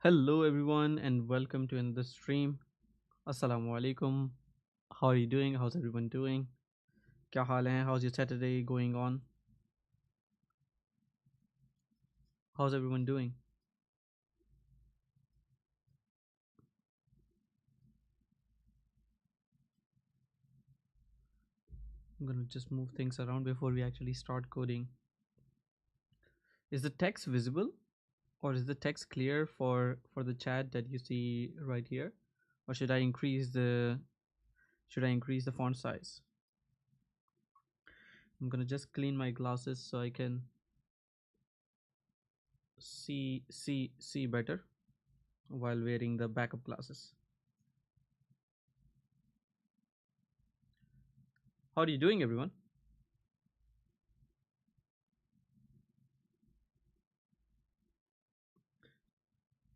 Hello everyone and welcome to another stream. Assalamu alaikum. How are you doing? How's everyone doing? Kya haal hai? How's your Saturday going on? How's everyone doing? I'm gonna just move things around before we actually start coding. Is the text visible or is the text clear for the chat that you see right here? Or should I increase the font size? I'm gonna just clean my glasses so I can see better while wearing the backup glasses. How are you doing everyone?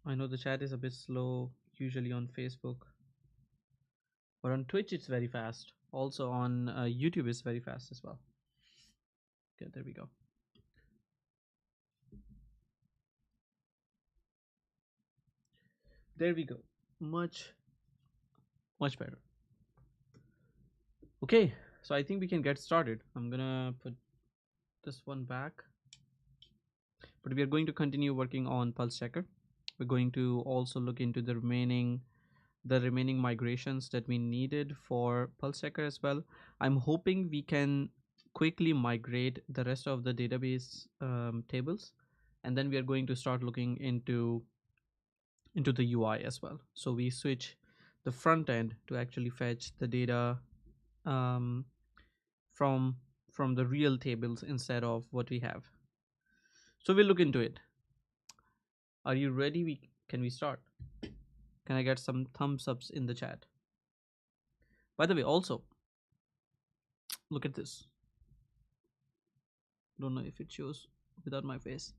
I know the chat is a bit slow usually on Facebook, but on Twitch it's very fast. Also on YouTube it's very fast as well. Okay, there we go. There we go. Much better. Okay, so I think we can get started. I'm gonna put this one back, but we are going to continue working on PulseChecker. We're going to also look into the remaining migrations that we needed for PulseChecker as well. I'm hoping we can quickly migrate the rest of the database tables, and then we are going to start looking into the UI as well. So we switch the front end to actually fetch the data um, from from the real tables instead of what we have. So we'll look into it. Are you ready? Can we start? Can I get some thumbs ups in the chat? By the way, also look at this. Don't know if it shows without my face.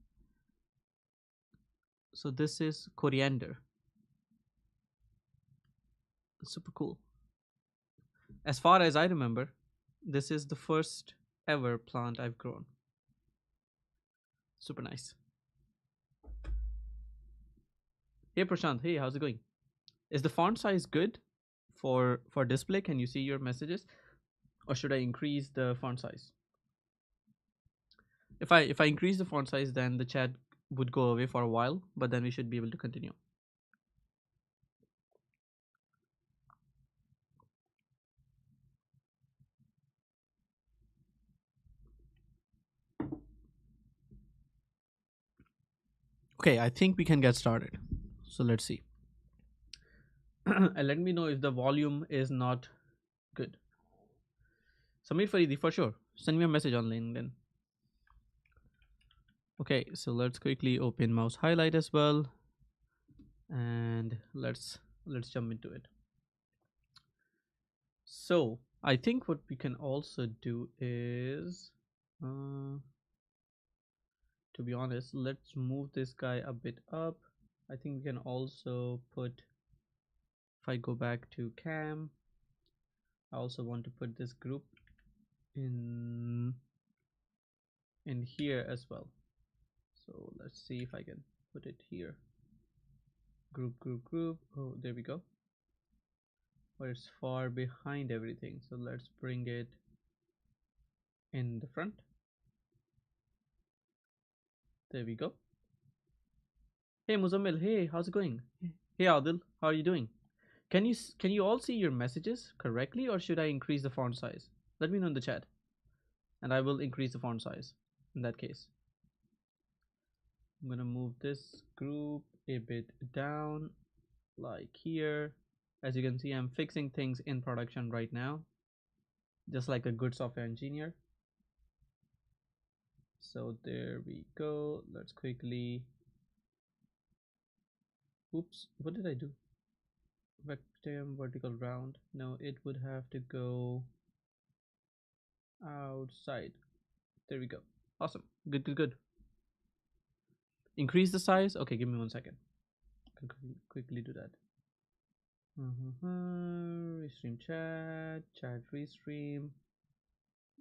So this is coriander. It's super cool. As far as I remember, this is the first ever plant I've grown. Super nice. Hey Prashant, hey, how's it going? Is the font size good for display? Can you see your messages, or should I increase the font size? If I increase the font size, then the chat would go away for a while, but then we should be able to continue. Okay, I think we can get started. So let's see. And let me know if the volume is not good. Samir Faridi, for sure. Send me a message on LinkedIn. Okay, so let's quickly open mouse highlight as well, and let's jump into it. So I think what we can also do is, to be honest, let's move this guy a bit up. I think we can also put, if I go back to cam, I also want to put this group in here as well. So let's see if I can put it here. Group. Oh, there we go. But it's far behind everything. So let's bring it in the front. There we go. Hey Muzammil, hey, how's it going? Hey Adil, how are you doing? Can you all see your messages correctly, or should I increase the font size? Let me know in the chat, and I will increase the font size in that case. I'm gonna move this group a bit down, like here. As you can see, I'm fixing things in production right now, just like a good software engineer. So there we go. Let's quickly, oops, what did I do? Rectangle, vertical, round. No, it would have to go outside. There we go. Awesome. Good. Increase the size. Okay, give me 1 second. I can quickly do that. Restream chat restream,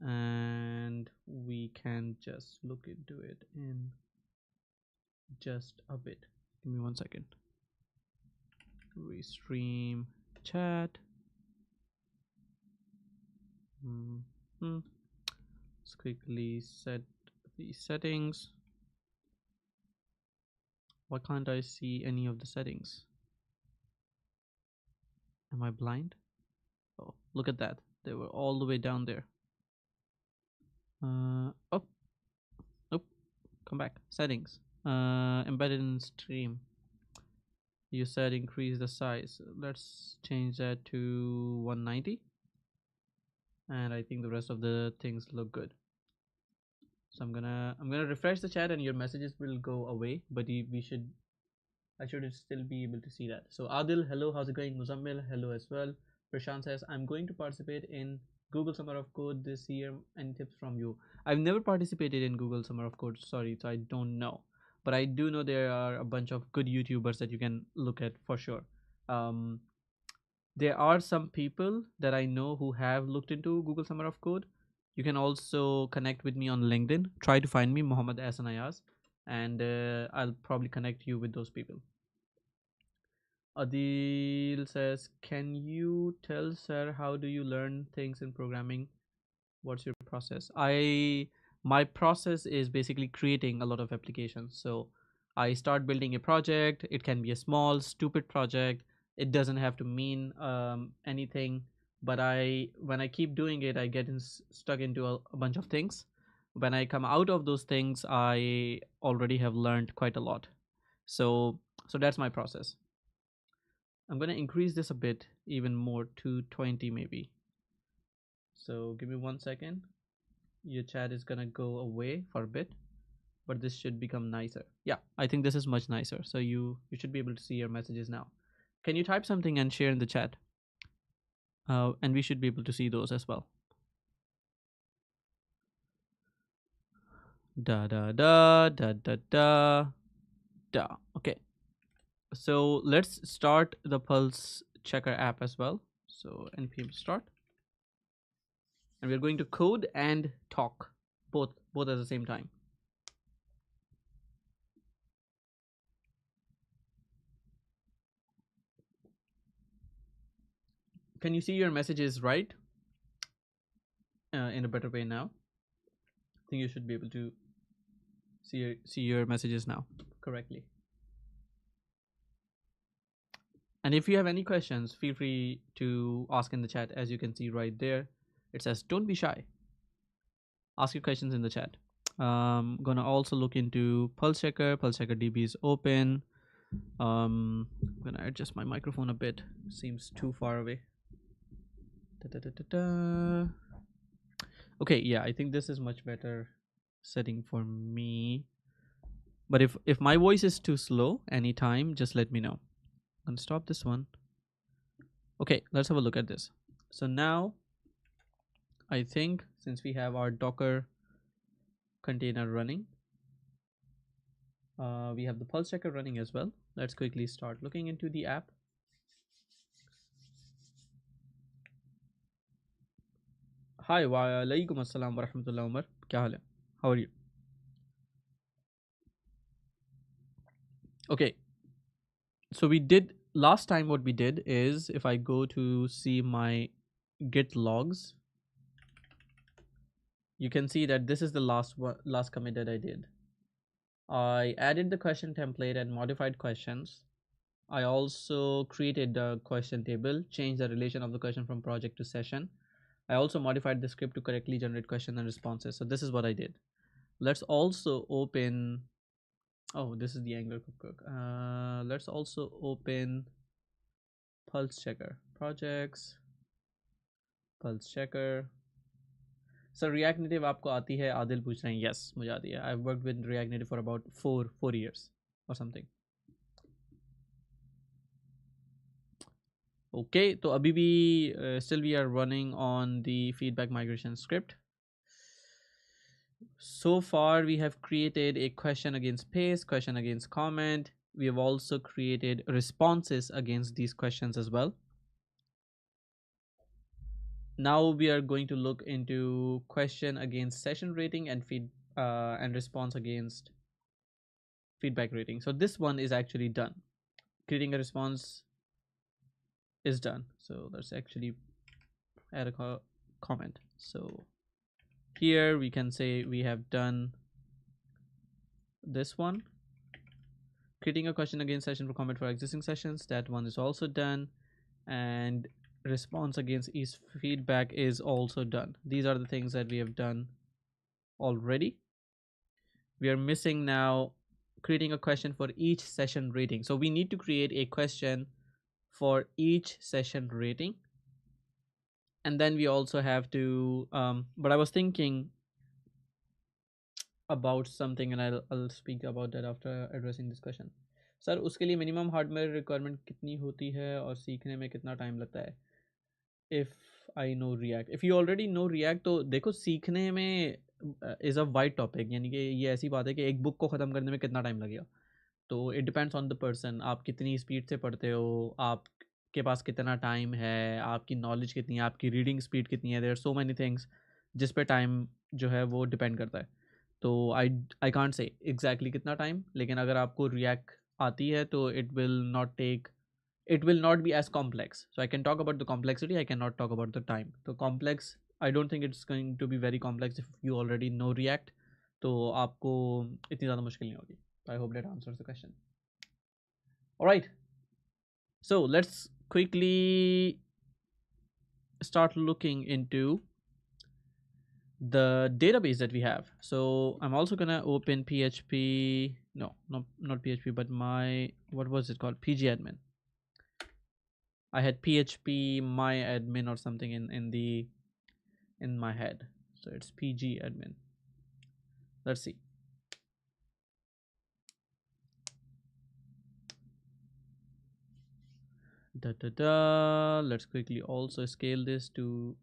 and we can just look into it in just a bit. Give me 1 second. restream chat. Let's quickly set the settings. Why can't I see any of the settings? Am I blind? Oh, look at that. They were all the way down there. Oh, nope. Come back. Settings. Embedded in stream. You said increase the size. Let's change that to 190. And I think the rest of the things look good. So I'm gonna refresh the chat and your messages will go away, but I should still be able to see that. So Adil, hello, how's it going? Muzammil, hello as well. Prashant says, I'm going to participate in Google Summer of Code this year. Any tips from you? I've never participated in Google Summer of Code, sorry, so I don't know. But I do know there are a bunch of good YouTubers that you can look at for sure. Um, there are some people that I know who have looked into Google Summer of Code. You can also connect with me on LinkedIn. Try to find me, Mohammed Ahsan Ayaz, and I'll probably connect you with those people. Adil says, can you tell sir how do you learn things in programming? What's your process? My process is basically creating a lot of applications. So I start building a project. It can be a small stupid project. It doesn't have to mean anything, but when I keep doing it, I get stuck into a bunch of things. When I come out of those things, I already have learned quite a lot. So that's my process. I'm gonna increase this a bit even more to 20 maybe. So give me 1 second. Your chat is gonna go away for a bit, but this should become nicer. Yeah, I think this is much nicer. So you should be able to see your messages now. Can you type something and share in the chat? And we should be able to see those as well. Da da da da da da da. Okay. So let's start the PulseChecker app as well. So npm start. And we're going to code and talk both at the same time. Can you see your messages right in a better way now? I think you should be able to see your messages now correctly. And if you have any questions, feel free to ask in the chat. As you can see right there, it says don't be shy, ask your questions in the chat. Gonna also look into PulseChecker. PulseChecker DB is open. I'm gonna adjust my microphone a bit, seems too far away. Okay, yeah, I think this is much better setting for me. But if my voice is too slow anytime, just let me know. I'm gonna stop this one. Okay, let's have a look at this. So now I think since we have our Docker container running, we have the PulseChecker running as well. Let's quickly start looking into the app. Hi, wa alaikum assalam wa rahmatullah Umar. Kya hal hai? How are you? Okay, so we did last time. What we did is, if I go to see my git logs, you can see that this is the last commit that I did. I added the question template and modified questions. I also created the question table, changed the relation of the question from project to session. I also modified the script to correctly generate questions and responses. So this is what I did. Let's also open, oh, this is the Angular Cookbook. Let's also open PulseChecker projects, PulseChecker. So React Native आपको आती है? आदिल पूछ रहे हैं. Yes, मुझे आती है. I've worked with React Native for about four years or something. Okay, तो अभी भी still we are running on the feedback migration script. So far we have created a question against paste, question against comment. We have also created responses against these questions as well. Now we are going to look into question against session rating and response against feedback rating. So this one is actually done. Creating a response is done. So let's actually add a comment. So here we can say we have done this one. Creating a question against session for comment for existing sessions, that one is also done. And response against each feedback is also done. These are the things that we have done already. We are missing now creating a question for each session rating. So we need to create a question for each session rating. And then we also have to but I was thinking about something, and I'll speak about that after addressing this question. Sir उसके लिए minimum hardware requirement कितनी होती है और सीखने में कितना time लगता है? If I know react, if you already know react, तो देखो सीखने में इज़ अ वाइड टॉपिक, यानी कि ये ऐसी बात है कि एक बुक को ख़त्म करने में कितना टाइम लगेगा। तो it depends on the person, आप कितनी स्पीड से पढ़ते हो, आपके पास कितना टाइम है, आपकी नॉलेज कितनी है, आपकी रीडिंग स्पीड कितनी है। There are so many things जिस पे टाइम जो है वो डिपेंड करता है। तो आई कांट से एग्जैक्टली कितना टाइम, लेकिन अगर आपको रिएक्ट आती है तो it will not be as complex. So I can talk about the complexity, I cannot talk about the time. So complex, I don't think it's going to be very complex if you already know React. तो आपको इतनी ज़्यादा मुश्किल नहीं होगी. So I hope that answers the question. Alright, so let's quickly start looking into the database that we have. So I'm also gonna open PHP, no, not PHP, but my, what was it called, pgadmin. I had PHP my admin or something in my head. So it's PG admin. Let's see. Let's quickly also scale this to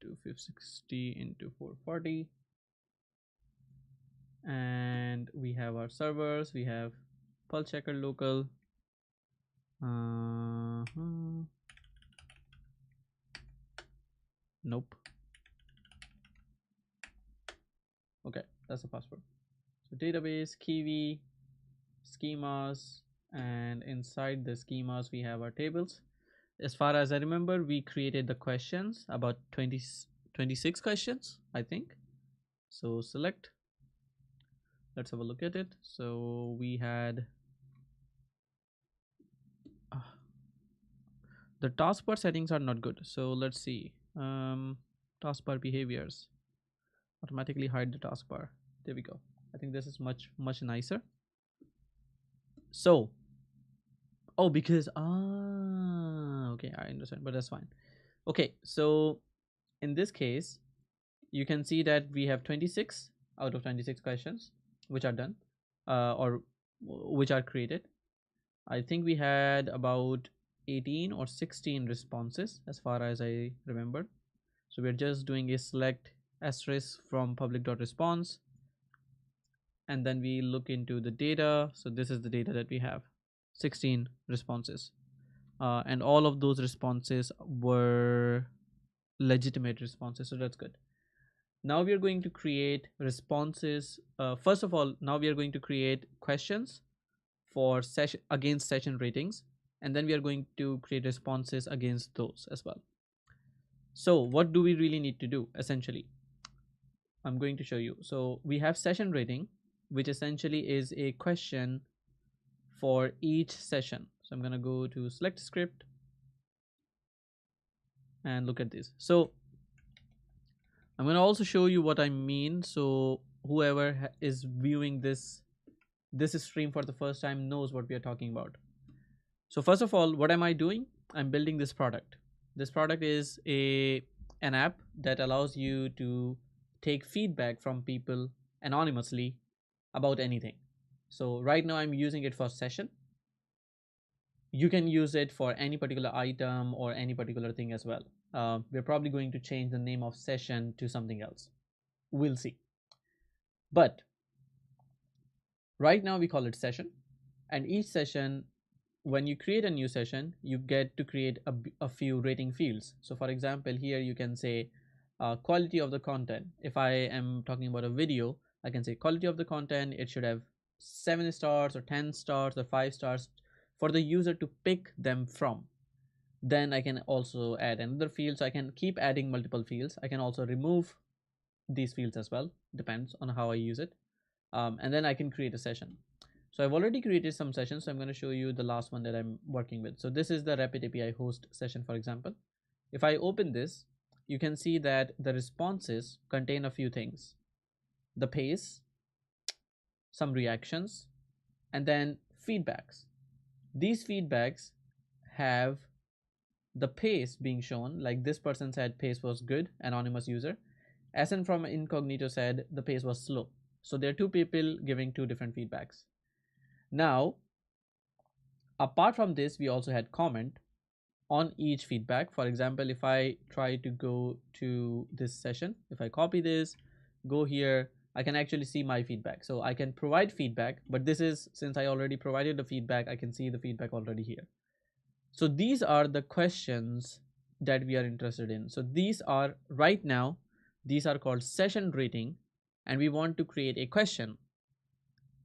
560 into 440. And we have our servers. We have PulseChecker local. Nope. Okay, that's the password. So database, Kiwi, schemas, and inside the schemas we have our tables. As far as I remember, we created the questions, about 26 questions, I think. So select, let's have a look at it. So we had the taskbar settings are not good. So let's see. Taskbar behaviors, automatically hide the taskbar. There we go. I think this is much nicer. So because okay, I understand, but that's fine. Okay, so in this case you can see that we have 26 out of 26 questions which are done or which are created. I think we had about 18 or 16 responses as far as I remember. So we're just doing a select asterisk from public.response, and then we look into the data. So this is the data that we have, 16 responses, and all of those responses were legitimate responses, so that's good. Now we are going to create responses. First of all, now we are going to create questions for against session ratings, and then we are going to create responses against those as well. So what do we really need to do? Essentially, I'm going to show you. So we have session rating, which essentially is a question for each session. So I'm going to go to select script and look at this. So I'm going to also show you what I mean, so whoever is viewing this stream for the first time knows what we are talking about. So first of all, what am I doing? I'm building this product. This product is an app that allows you to take feedback from people anonymously about anything. So right now I'm using it for session. You can use it for any particular item or any particular thing as well. We're probably going to change the name of session to something else. We'll see. But right now we call it session, and each session, when you create a new session, you get to create a few rating fields. So for example, here you can say quality of the content. If I am talking about a video, I can say quality of the content, it should have 7 stars or 10 stars or 5 stars for the user to pick them from. Then I can also add another field. So I can keep adding multiple fields. I can also remove these fields as well, depends on how I use it. And then I can create a session. So I've already created some sessions. So I'm going to show you the last one that I'm working with. So this is the Rapid API host session, for example. If I open this, you can see that the responses contain a few things: the pace, some reactions, and then feedbacks. These feedbacks have the pace being shown, like this person said pace was good, anonymous user. Ahsan from incognito said the pace was slow. So there are two people giving two different feedbacks. Now, apart from this, we also had comment on each feedback. For example, if I try to go to this session, if I copy this, go here, I can actually see my feedback. So I can provide feedback, but this is, since I already provided the feedback, I can see the feedback already here. So these are the questions that we are interested in. So these are right now, these are called session rating, and we want to create a question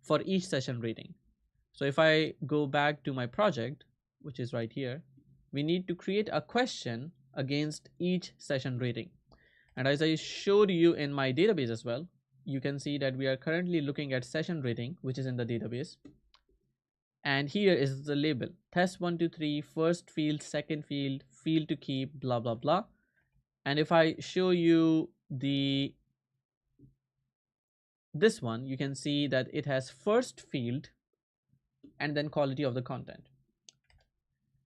for each session rating. So if I go back to my project, which is right here, we need to create a question against each session rating. And as I showed you in my database as well, you can see that we are currently looking at session rating, which is in the database. And here is the label: test123, first field, second field, field to keep, blah, blah, blah. And if I show you this one, you can see that it has first field and then quality of the content.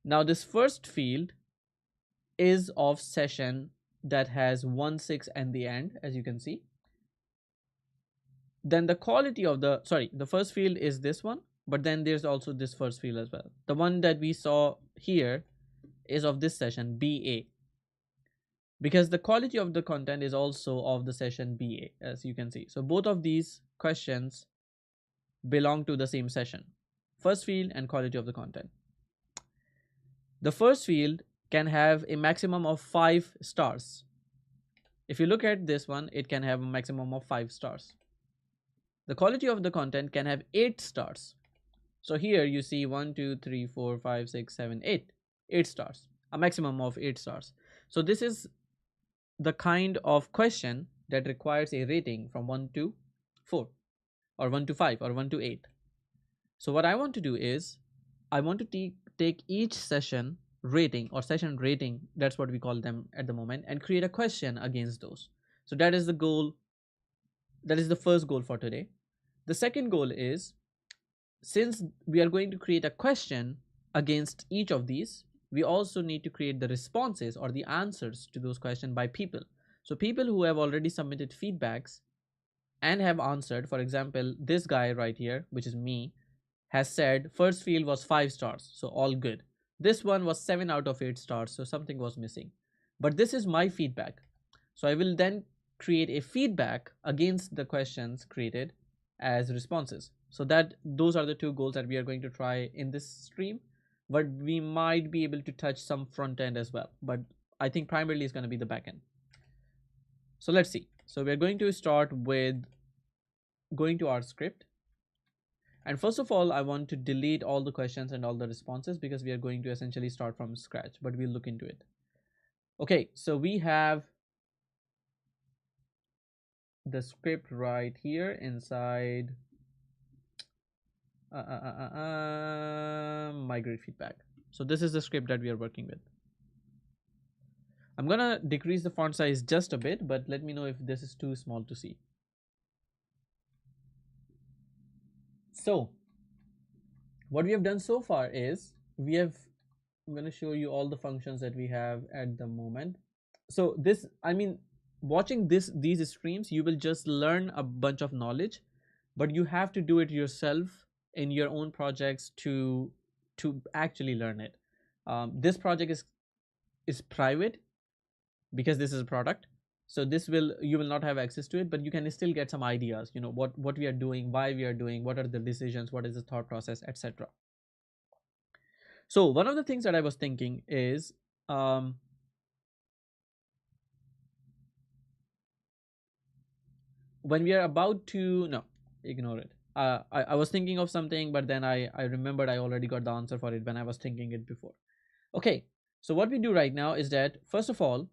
Now this first field is of session that has 1.6 and the end, as you can see. Then the quality of the first field is this one, but then there's also this first field as well. The one that we saw here is of this session BA, because the quality of the content is also of the session BA, as you can see. So both of these questions belong to the same session: first field and quality of the content. The first field can have a maximum of 5 stars. If you look at this one, it can have a maximum of 5 stars. The quality of the content can have 8 stars. So here you see 1, 2, 3, 4, 5, 6, 7, 8. 8 stars, a maximum of 8 stars. So this is the kind of question that requires a rating from 1 to 4, or 1 to 5, or 1 to 8. So what I want to do is, I want to take each session rating, or session rating, that's what we call them at the moment, and create a question against those. So that is the goal. That is the first goal for today. The second goal is, since we are going to create a question against each of these, we also need to create the responses or the answers to those questions by people. So people who have already submitted feedbacks and have answered, for example, this guy right here, which is me, has said first field was 5 stars, so all good. This one was 7 out of 8 stars, so something was missing. But this is my feedback. So I will then create a feedback against the questions created as responses. So that those are the two goals that we are going to try in this stream. But we might be able to touch some front end as well. But I think primarily it's going to be the back end. So let's see. So we're going to start with going to our script. And first of all, I want to delete all the questions and all the responses, because we are going to essentially start from scratch, but we'll look into it. Okay, so we have the script right here inside migrate feedback. So this is the script that we are working with. I'm gonna decrease the font size just a bit, but let me know if this is too small to see. So what we have done so far is I'm going to show you all the functions that we have at the moment. So this, I mean, watching these streams, you will just learn a bunch of knowledge, but you have to do it yourself in your own projects to actually learn it. This project is private because this is a product. So you will not have access to it, but you can still get some ideas, you know, what we are doing, why we are doing, what are the decisions, what is the thought process, etc. So one of the things that I was thinking is, when we are about to, no, ignore it. I was thinking of something, but then I remembered I already got the answer for it when I was thinking it before. Okay, So what we do right now is that, first of all,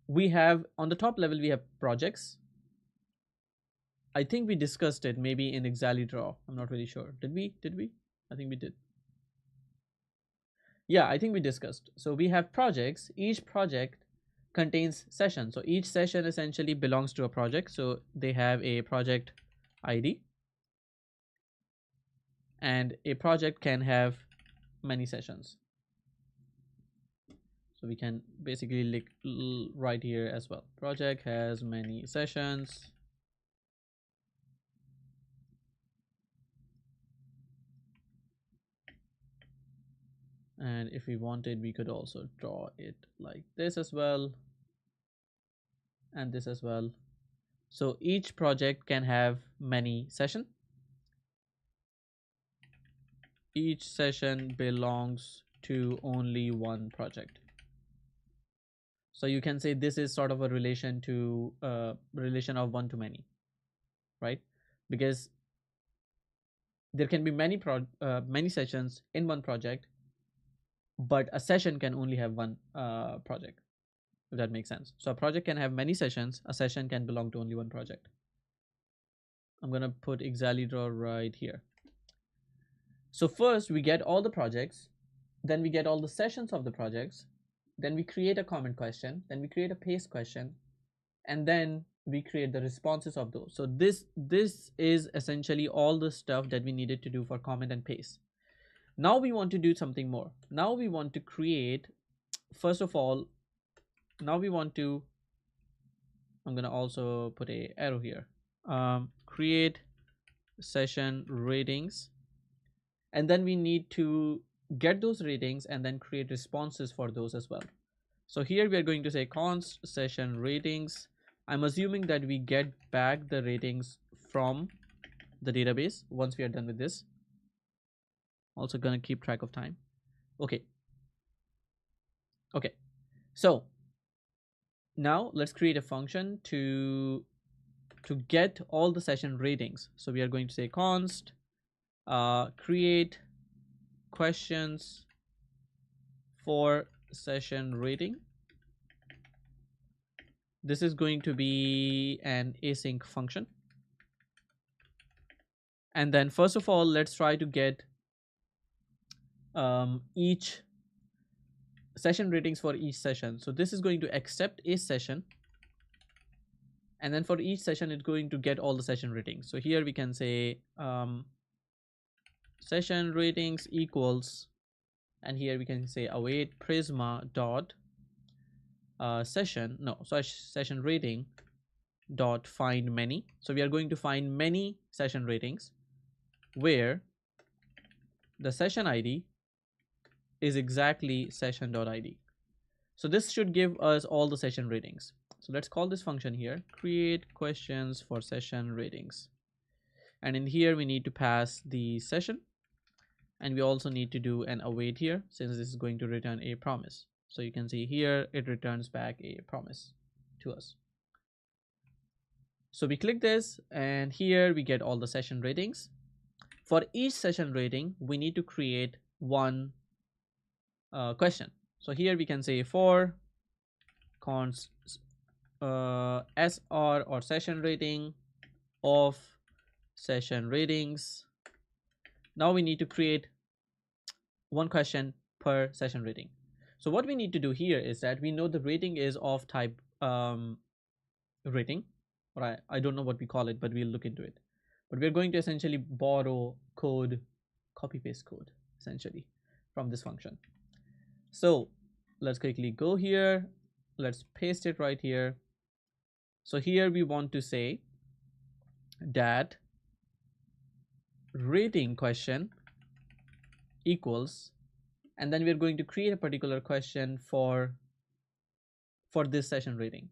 we have on the top level, we have projects. I think we discussed it maybe in ExaliDraw. I'm not really sure. Did we? Did we? I think we did. Yeah, I think we discussed. So we have projects. Each project contains sessions. So each session essentially belongs to a project. So they have a project ID, and a project can have many sessions. So we can basically write here as well. Project has many sessions. And if we wanted, we could also draw it like this as well, and this as well. So each project can have many sessions. Each session belongs to only one project. So you can say this is sort of a relation to relation of one to many, right? Because there can be many sessions in one project, but a session can only have one project, if that makes sense. So a project can have many sessions, a session can belong to only one project. I'm gonna put ExaliDraw right here. So first we get all the projects, then we get all the sessions of the projects, then we create a comment question, then we create a paste question, and then we create the responses of those. So this is essentially all the stuff that we needed to do for comment and paste. Now we want to do something more. Now we want to create, first of all, now we want to, I'm gonna also put a arrow here, create session ratings, and then we need to get those ratings and then create responses for those as well. So here we are going to say const session ratings. I'm assuming that we get back the ratings from the database once we are done with this. Also gonna keep track of time. Okay. Okay. So now let's create a function to get all the session ratings. So we are going to say const create questions for session rating. This is going to be an async function. And then first of all, let's try to get each session ratings for each session. So this is going to accept a session, and then for each session it's going to get all the session ratings. So here we can say session ratings equals, and here we can say await Prisma dot session rating dot find many. So we are going to find many session ratings where the session ID is exactly session.id. So this should give us all the session ratings. So let's call this function here, create questions for session ratings. And in here we need to pass the session, and we also need to do an await here, since this is going to return a promise. So you can see here it returns back a promise to us. So we click this, and here we get all the session ratings. For each session rating, we need to create one question. So here we can say for const SR or session rating of session ratings. Now we need to create one question per session rating. So what we need to do here is that we know the rating is of type rating, or I don't know what we call it, but we'll look into it. But we're going to essentially borrow code, copy paste code essentially from this function. So let's quickly go here, let's paste it right here. So here we want to say that rating question equals, and then we're going to create a particular question for this session rating.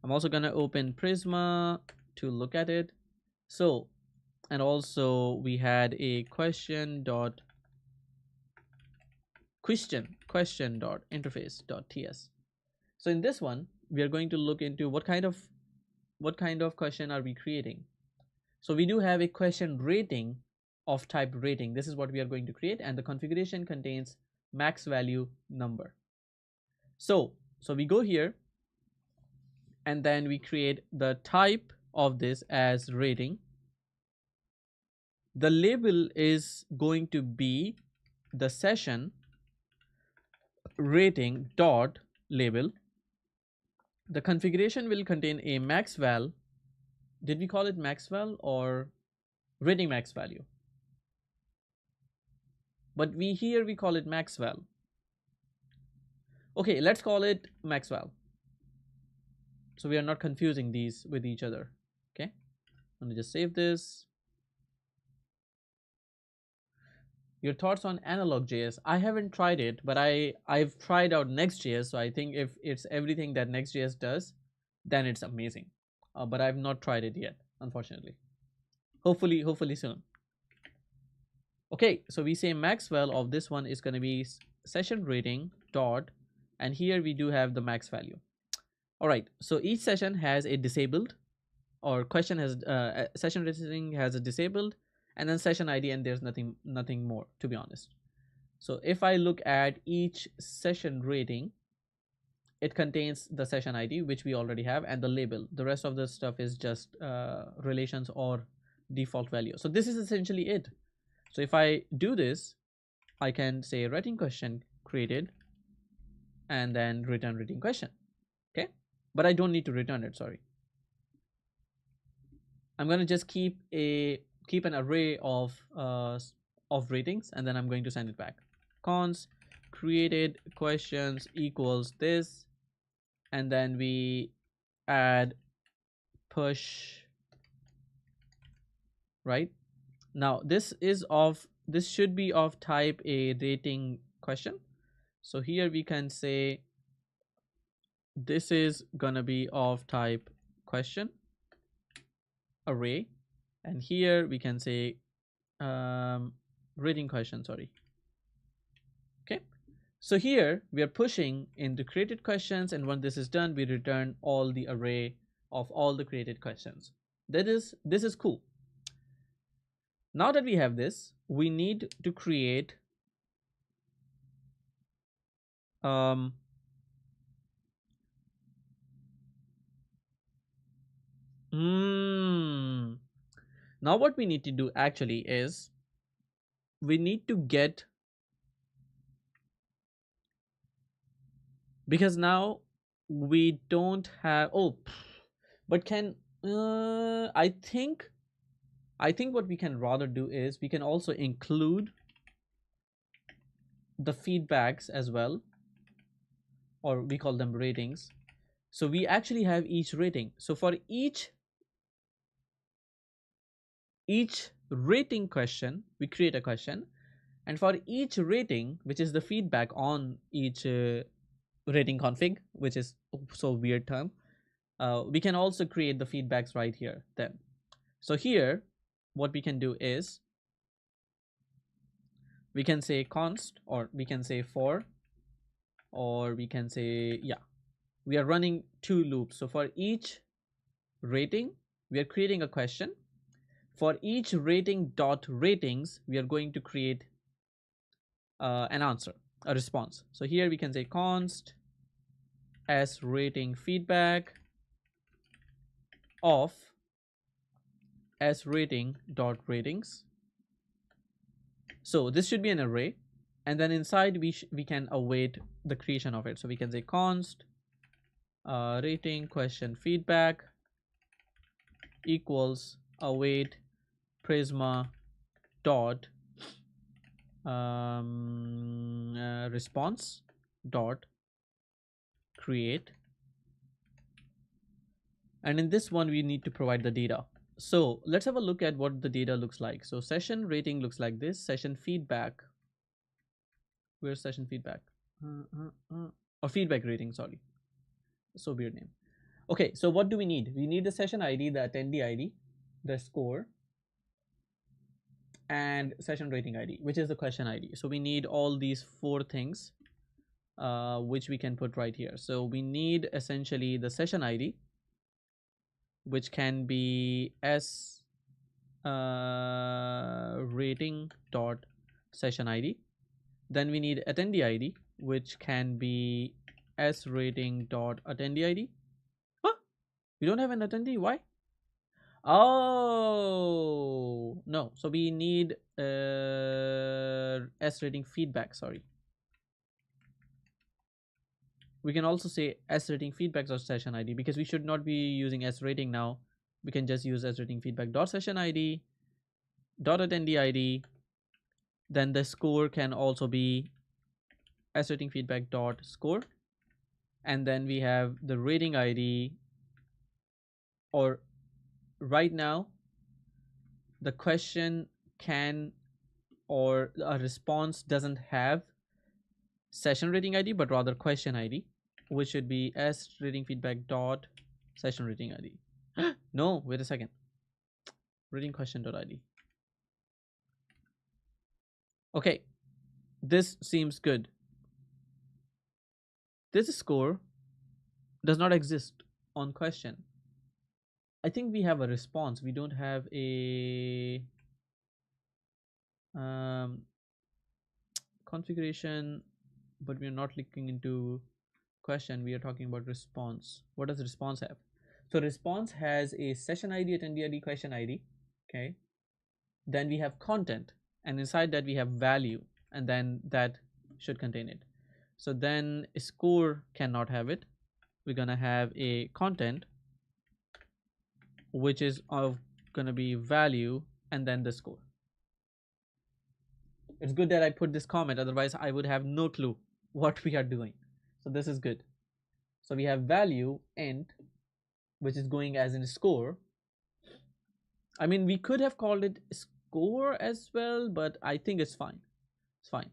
I'm also going to open Prisma to look at it. So, and also we had a question dot interface.ts. So in this one, we are going to look into what kind of question are we creating. So we do have a question rating of type rating. This is what we are going to create, and the configuration contains max value number. So we go here and then we create the type of this as rating. The label is going to be the session rating dot label. The configuration will contain a max val. Did we call it max val or rating max value? But we call it max val. Okay, let's call it max val, so we are not confusing these with each other. Okay, let me just save this. Your thoughts on analog.js? I haven't tried it, but I've tried out NestJS, so I think if it's everything that NestJS does, then it's amazing. But I've not tried it yet, unfortunately. Hopefully soon. Okay, so we say max val of this one is going to be session rating dot, and here we do have the max value. All right, so each session has a disabled, or question has session rating has a disabled, and then session ID, and there's nothing more, to be honest. So if I look at each session rating, it contains the session ID, which we already have, and the label. The rest of the stuff is just relations or default value. So this is essentially it. So if I do this, I can say rating question created and then return rating question. Okay, but I don't need to return it, sorry. I'm going to just keep an array of ratings, and then I'm going to send it back. Const created questions equals this, and then we add push. Right now this should be of type a rating question. So here we can say this is gonna be of type question array, and here we can say rating question, sorry. Okay, so here we are pushing in the created questions, and when this is done, we return all the array of all the created questions. This is cool. Now that we have this, we need to create now what we need to do actually is we need to get, because now we don't have, but can I think what we can rather do is we can also include the feedbacks as well, or we call them ratings. So we actually have each rating. So for each rating question, we create a question, and for each rating, which is the feedback on each rating config, which is so weird term, we can also create the feedbacks right here then. So here what we can do is we can say const, or we can say for, or we can say, yeah, we are running two loops. So for each rating we are creating a question. For each rating dot ratings, we are going to create an answer, a response. So here we can say const as rating feedback of as rating dot ratings. So this should be an array, and then inside we can await the creation of it. So we can say const rating question feedback equals await Prisma dot response dot create, and in this one we need to provide the data. So let's have a look at what the data looks like. So session rating looks like this. Session feedback, where's session feedback? Or feedback rating, sorry, so weird name. Okay, so what do we need? We need the session ID, the attendee ID, the score, and session rating ID, which is the question ID. So we need all these four things, which we can put right here. So we need essentially the session ID, which can be s rating dot session ID. Then we need attendee ID, which can be srating.attendee ID. Huh? We don't have an attendee. Why? Oh no. So we need srating feedback. Sorry. We can also say srating feedbacks or session ID, because we should not be using srating now. We can just use srating feedback dot session ID dot attendee ID. Then the score can also be srating feedback dot score, and then we have the rating ID, or right now the question can, or a response doesn't have session rating ID but rather question ID, which should be srating feedback dot session rating ID. No, wait a second. Rating question dot ID. Okay, this seems good. This score does not exist on question. I think we have a response. We don't have a configuration, but we are not looking into question. We are talking about response. What does response have? So response has a session ID, attendee ID, question ID. Okay. Then we have content, and inside that we have value, and then that should contain it. So then a score cannot have it. We're gonna have a content, which is of gonna be value and then the score. It's good that I put this comment, otherwise I would have no clue what we are doing. So this is good. So we have value int, which is going as in a score. I mean, we could have called it score as well, but I think it's fine. It's fine.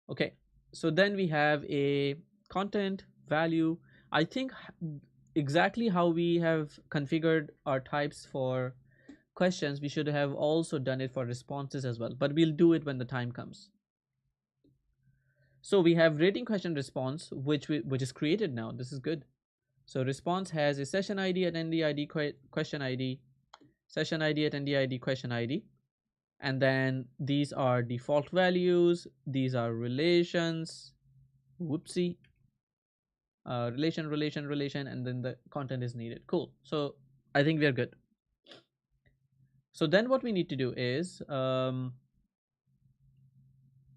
Okay. So then we have a content value. I think exactly how we have configured our types for questions, we should have also done it for responses as well, but we'll do it when the time comes. So we have rating question response, which is created now. This is good. So response has a session ID, attendee ID, question ID, session ID, attendee ID, question ID, and then these are default values. These are relations. Whoopsie. Relation, and then the content is needed. Cool. So I think we are good. So then what we need to do is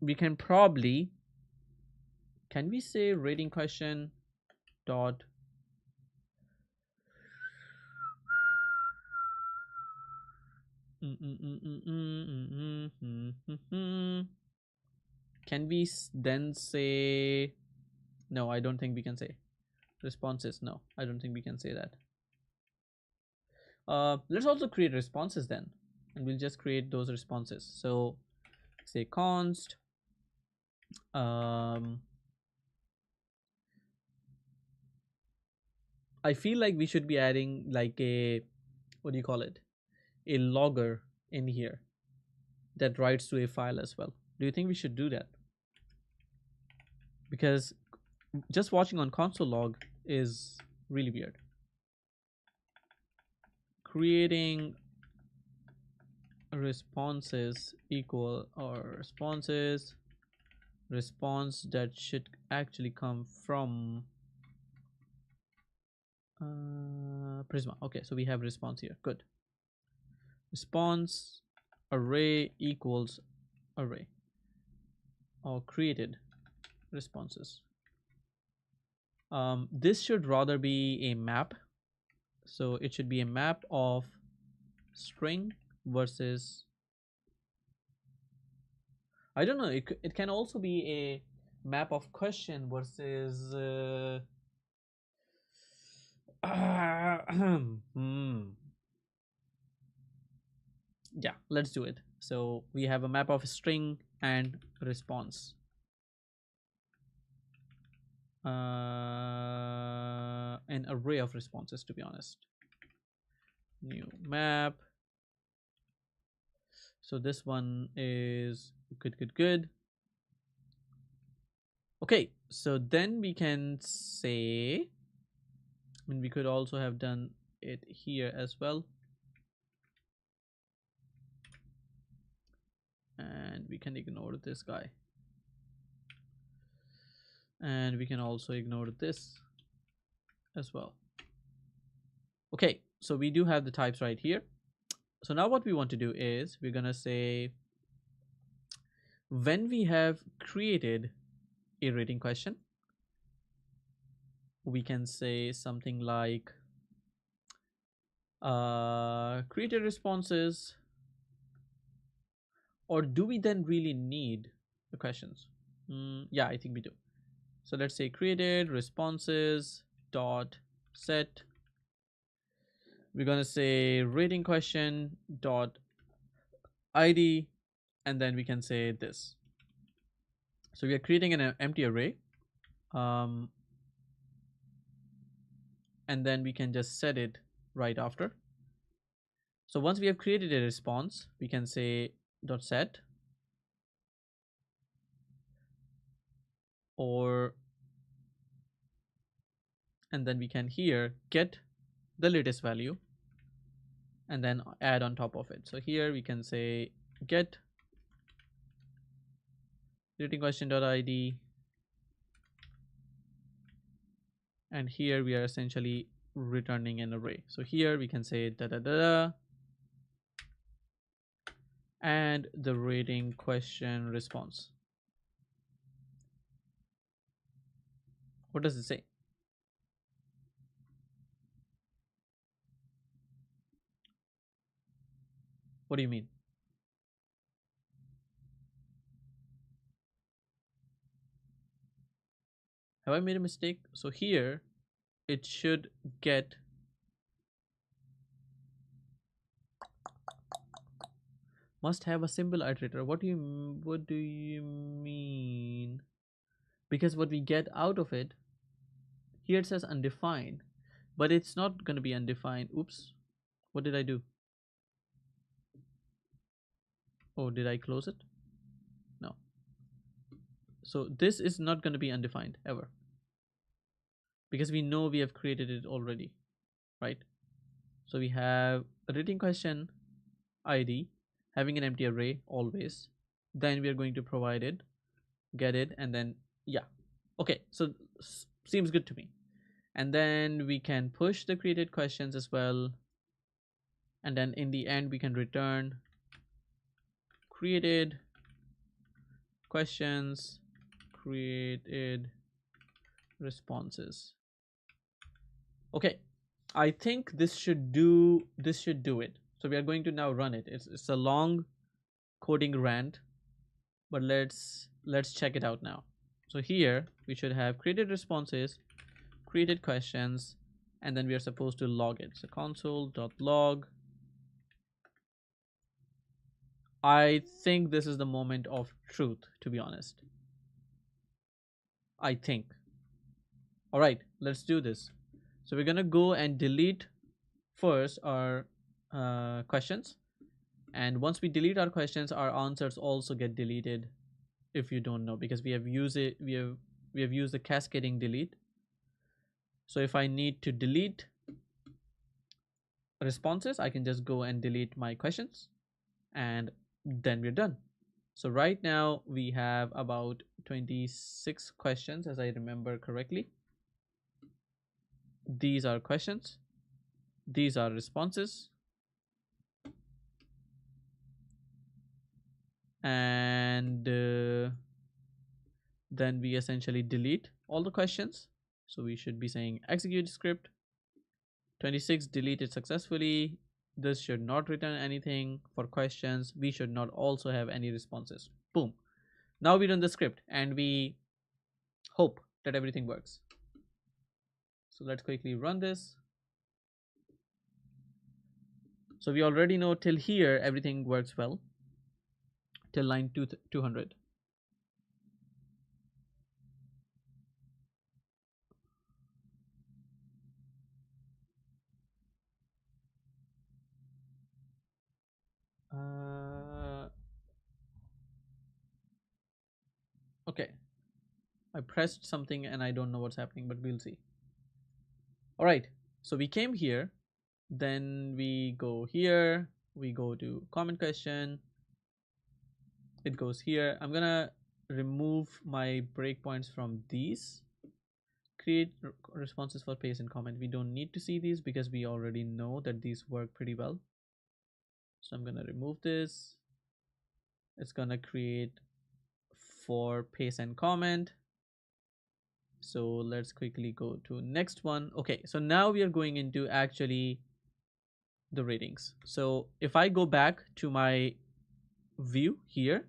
we can probably, can we say rating question dot can we then say, no, I don't think we can say responses. No, I don't think we can say that. Let's also create responses then, and we'll just create those responses. So say const I feel like we should be adding like a, what do you call it, a logger in here that writes to a file as well. Do you think we should do that? Because just watching on console log is really weird. Creating responses equal, or responses, response that should actually come from Prisma. Okay, so we have response here. Good. Response array equals array, or created responses. This should rather be a map. So it should be a map of string versus, I don't know, it can also be a map of question versus yeah, let's do it. So we have a map of string and response. An array of responses, to be honest. New map. So this one is good. Okay, so then we can say, I mean, we could also have done it here as well, and we can ignore this guy. And we can also ignore this as well. Okay, so we do have the types right here. So now what we want to do is we're gonna say when we have created a rating question, we can say something like created responses, or do we then really need the questions? Yeah, I think we do. So let's say created responses dot set. We're gonna say rating question dot id, and then we can say this. So we are creating an empty array, and then we can just set it right after. So once we have created a response, we can say dot set, or and then we can here get the latest value and then add on top of it. So here we can say get rating question.id, and here we are essentially returning an array. So here we can say da da da da and the rating question response. What does it say? What do you mean? Have I made a mistake? So here it should get must have a symbol iterator. What do you mean? Because what we get out of it here, it says undefined, but it's not going to be undefined. Oops, what did I do? Oh, did I close it? No. So this is not going to be undefined ever, because we know we have created it already, right? So we have a rating question id having an empty array always, then we are going to provide it, get it, and then yeah, okay, so seems good to me. And then we can push the created questions as well, and then in the end we can return created questions, created responses. Okay, I think this should do it. So we are going to now run it. It's a long coding rant, but let's check it out now. So here we should have created responses, created questions, and then we are supposed to log it. So console.log. I think this is the moment of truth, to be honest. I think. All right, let's do this. So we're gonna go and delete first our questions, and once we delete our questions, our answers also get deleted. If you don't know, because we have used it, we have used the cascading delete. So if I need to delete responses, I can just go and delete my questions, and then we're done. So right now we have about 26 questions, as I remember correctly. These are questions, these are responses, and then we essentially delete all the questions. So we should be saying execute script 26 deleted successfully. This should not return anything. For questions, we should not also have any responses. Boom. Now we run the script and we hope that everything works. So let's quickly run this. So we already know till here everything works well, till line 200. Okay, I pressed something and I don't know what's happening, but we'll see. All right, so we came here, then we go here, we go to comment question, it goes here. I'm gonna remove my breakpoints from these. Create responses for paste and comment. We don't need to see these because we already know that these work pretty well. So I'm gonna remove this. It's gonna create for paste and comment. So let's quickly go to next one. Okay, so now we are going into actually the ratings. So if I go back to my view here,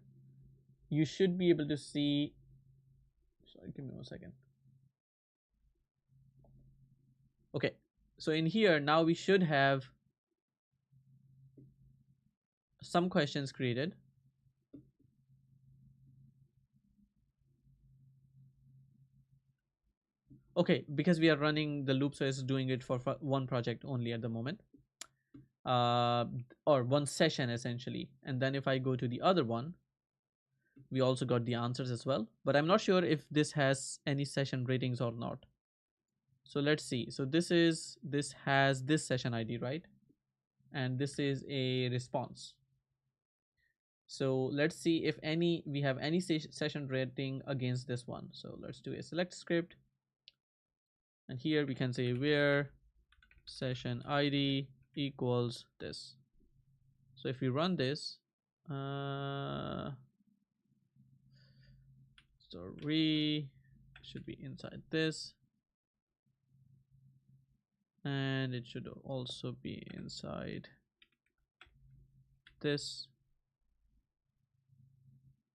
you should be able to see, sorry, give me 1 second. Okay, so in here now we should have some questions created. Okay, because we are running the loop, so it's doing it for one project only at the moment, or one session essentially. And then if I go to the other one, we also got the answers as well, but I'm not sure if this has any session ratings or not. So let's see. So this has this session ID, right? And this is a response. So let's see if we have any session rating against this one. So let's do a select script, and here we can say where session ID equals this. So if we run this, sorry, should be inside this, and it should also be inside this.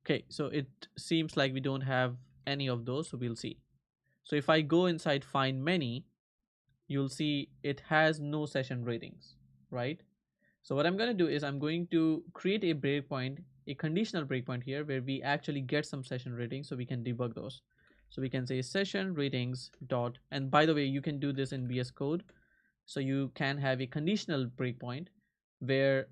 Okay, so it seems like we don't have any of those, so we'll see. So if I go inside find many, you'll see it has no session ratings, right? So what I'm going to do is I'm going to create a breakpoint, a conditional breakpoint here where we actually get some session ratings so we can debug those. So we can say session ratings dot, and by the way, you can do this in VS Code. So you can have a conditional breakpoint where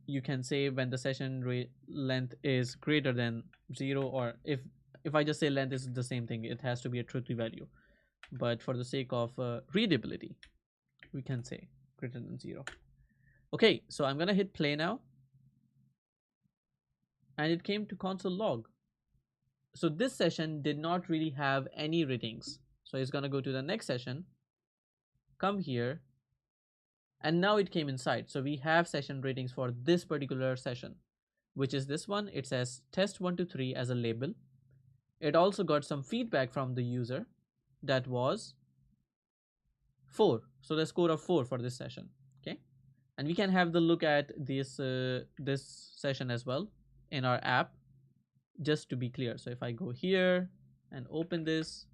you can say when the session length is greater than 0, or if I just say length is the same thing, it has to be a true value. But for the sake of readability, we can say greater than 0. Okay, so I'm gonna hit play now, and it came to console log. So this session did not really have any ratings. So it's gonna go to the next session, come here, and now it came inside. So we have session ratings for this particular session, which is this one. It says test123 as a label. It also got some feedback from the user that was 4. So the score of 4 for this session. Okay, and we can have the look at this session as well in our app, just to be clear. So if I go here and open this,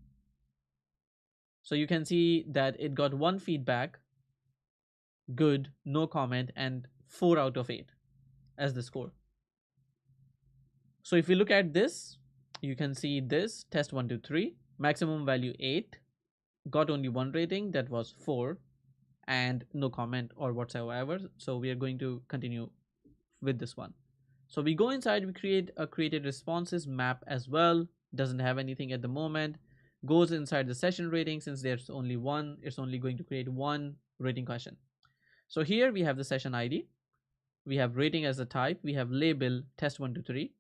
so you can see that it got 1 feedback, good, no comment, and 4 out of 8 as the score. So if we look at this, you can see this test123 maximum value 8, got only 1 rating, that was 4, and no comment or whatsoever. So we are going to continue with this one. So we go inside, we create a created responses map as well, doesn't have anything at the moment, goes inside the session rating. Since there's only one, it's only going to create 1 rating question. So here we have the session ID, we have rating as a type, we have label test123,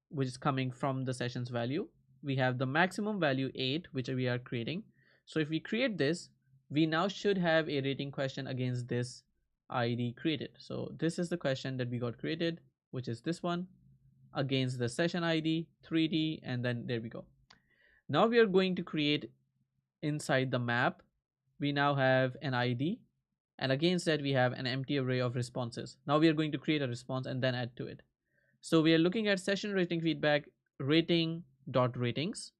which is coming from the session's value, we have the maximum value 8, which we are creating. So if we create this, we now should have a rating question against this ID created. So this is the question that we got created, which is this one, against the session ID 3D, and then there we go. Now we are going to create inside the map, we now have an ID, and against that we have an empty array of responses. Now we are going to create a response and then add to it. So we are looking at session rating feedback rating dot ratings.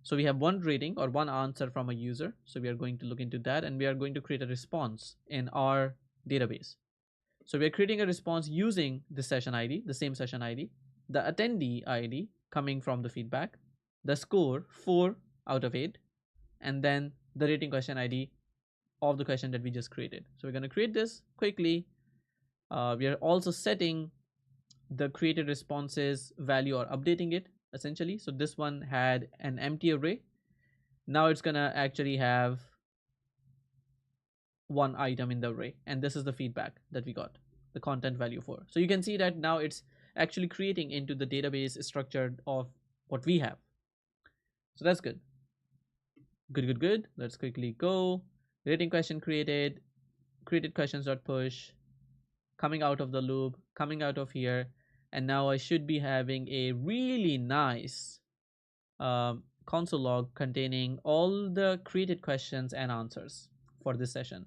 So we have 1 rating or 1 answer from a user. So we are going to look into that, and we are going to create a response in our database. So we are creating a response using the session ID, the same session ID, the attendee ID coming from the feedback, the score 4 out of 8, and then the rating question ID of the question that we just created. So we're going to create this quickly. We are also setting the created responses value or updating it essentially. So this one had an empty array. Now it's going to actually have 1 item in the array, and this is the feedback that we got, the content value for. So you can see that now it's actually creating into the database structure of what we have. So that's good. Good. Let's quickly go. Rating question created. Created questions dot push. Coming out of the loop. Coming out of here. And now I should be having a really nice console log containing all the created questions and answers for this session.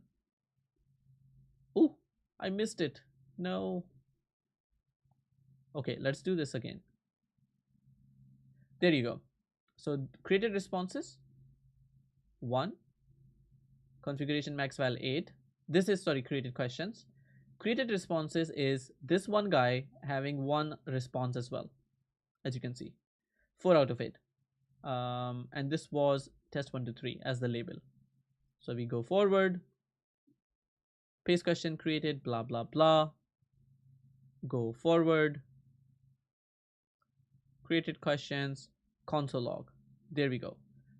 Oh, I missed it. No. Okay, let's do this again. There you go. So created responses 1, configuration max val 8. This is, sorry, created questions. Created responses is this one guy having one response as well, as you can see, 4 out of 8. And this was test 1 to 3 as the label. So we go forward, paste question created, blah blah blah, go forward, created questions, console log. There we go.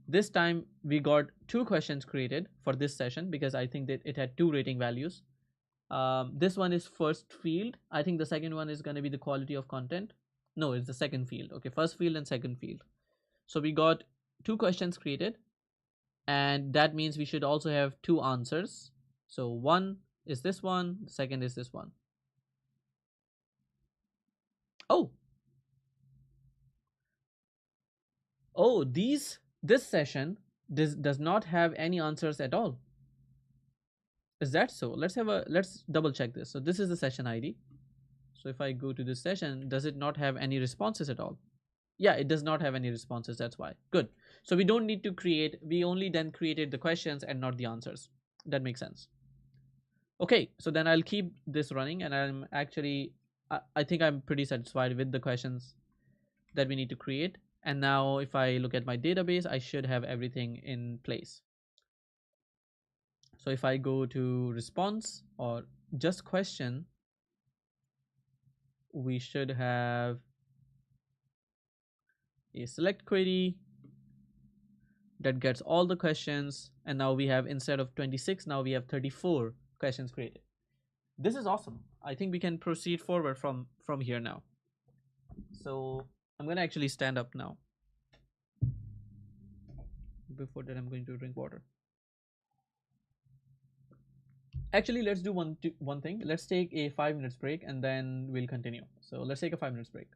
This time we got 2 questions created for this session because I think that it had 2 rating values. This one is first field. I think the second one is going to be the quality of content. No, it's the second field. Okay, first field and second field. So we got 2 questions created, and that means we should also have 2 answers. So one is this one, the second is this one. Oh, this session does not have any answers at all. Is that so? Let's double check this. So this is the session ID. So if I go to this session, does it not have any responses at all? Yeah, it does not have any responses. That's why. Good. So we don't need to create, we only then created the questions and not the answers. That makes sense. Okay, so then I'll keep this running, and I'm actually, I think I'm pretty satisfied with the questions that we need to create. And now if I look at my database, I should have everything in place. So if I go to response or just question, we should have a select query that gets all the questions, and now we have, instead of 26, now we have 34 questions created. This is awesome. I think we can proceed forward from here now. So I'm going to actually stand up now. Before that, I'm going to drink water. Actually, let's do one thing. Let's take a 5 minutes break and then we'll continue. So let's take a 5 minutes break.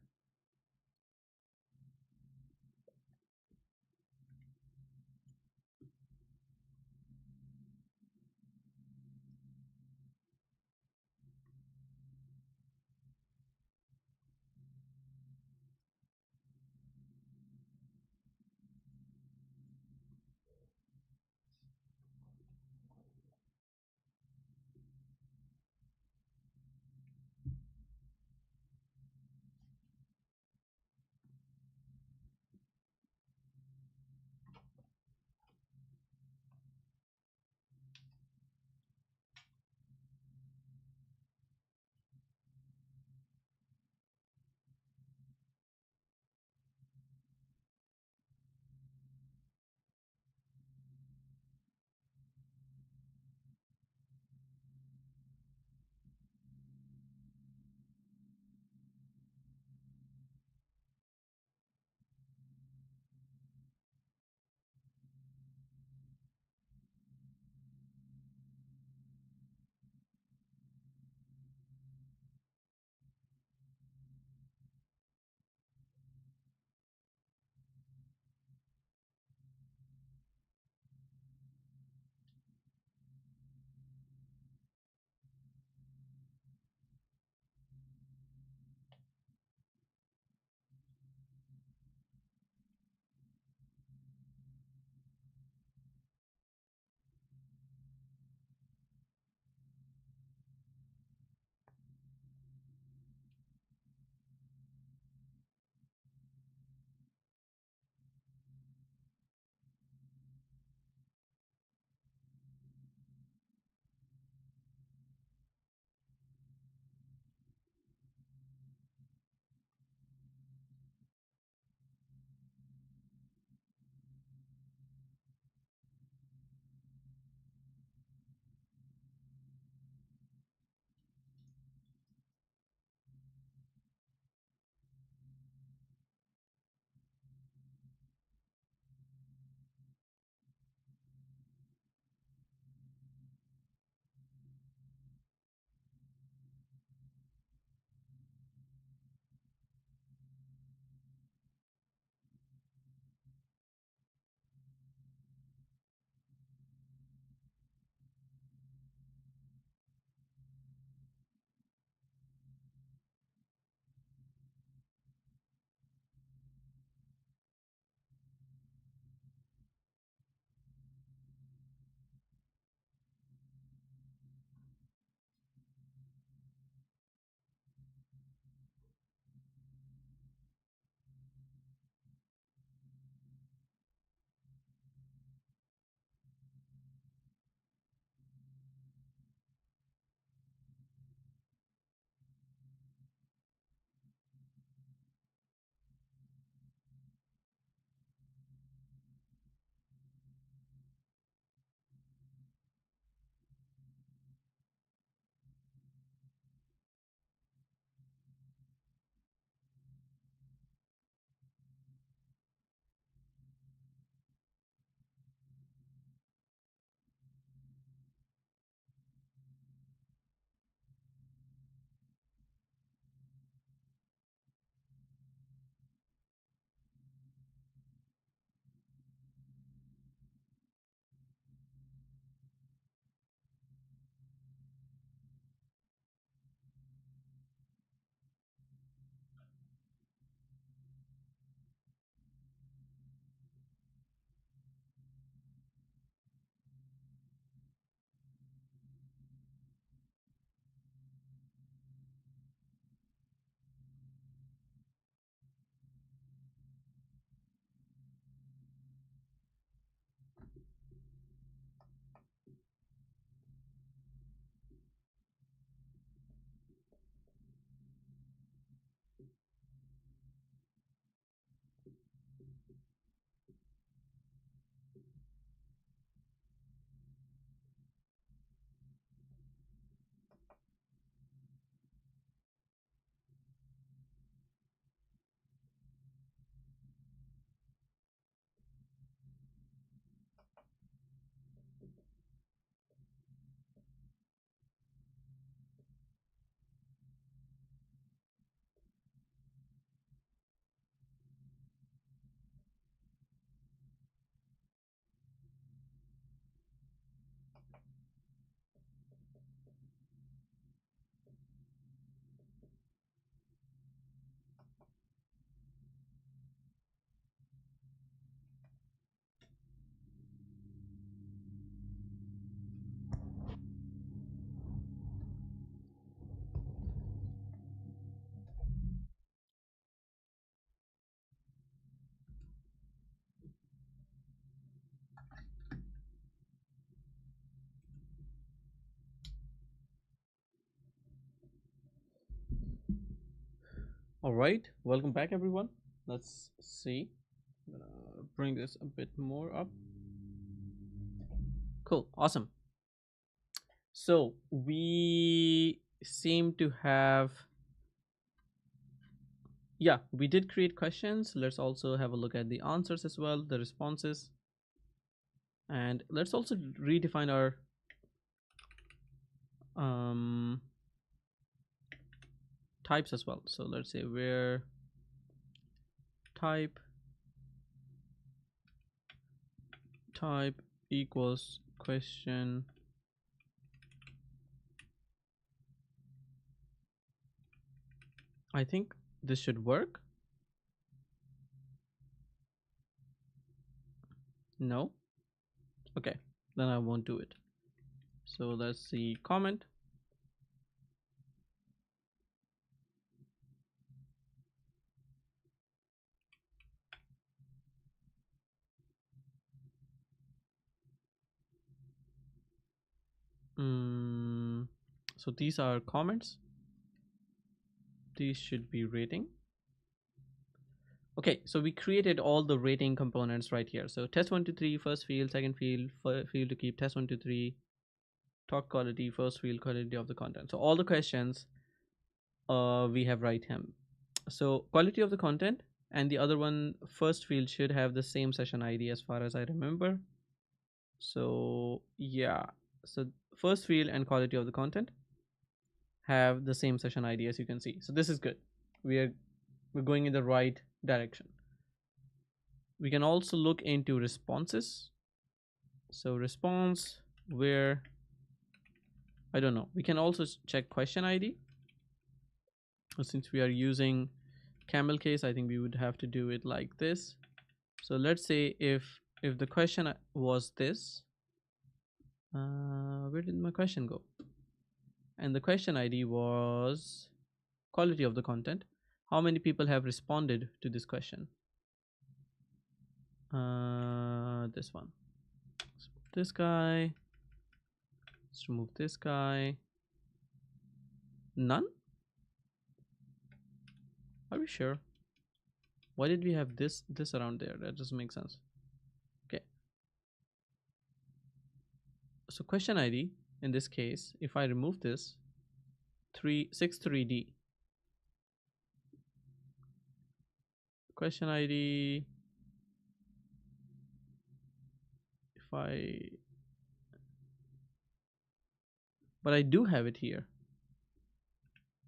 All right, welcome back, everyone. Let's see. I'm gonna bring this a bit more up. Cool, awesome. So we seem to have, yeah, we did create questions. Let's also have a look at the answers as well, the responses, and let's also redefine our um, types as well. So let's say where type equals question. I think this should work. No. Okay, then I won't do it. So let's see comment. So these are comments. These should be rating. Okay, so we created all the rating components right here. So test 1 to 3, first field, second field, field to keep, test 1 to 3, talk quality, first field, quality of the content. So all the questions we have right here. So quality of the content and the other one, first field, should have the same session ID as far as I remember. So yeah, so first field and quality of the content have the same session ID, as you can see. So this is good. We're going in the right direction. We can also look into responses. So response, where, I don't know, we can also check question ID. Since we are using camel case, I think we would have to do it like this. So let's say if the question was this, where did my question go? And the question ID was quality of the content. How many people have responded to this question? This one. Let's remove this guy. Let's remove this guy. None? Are we sure? Why did we have this around there? That doesn't make sense. Okay. So question ID in this case, if I remove this, 363D. Question ID, but I do have it here.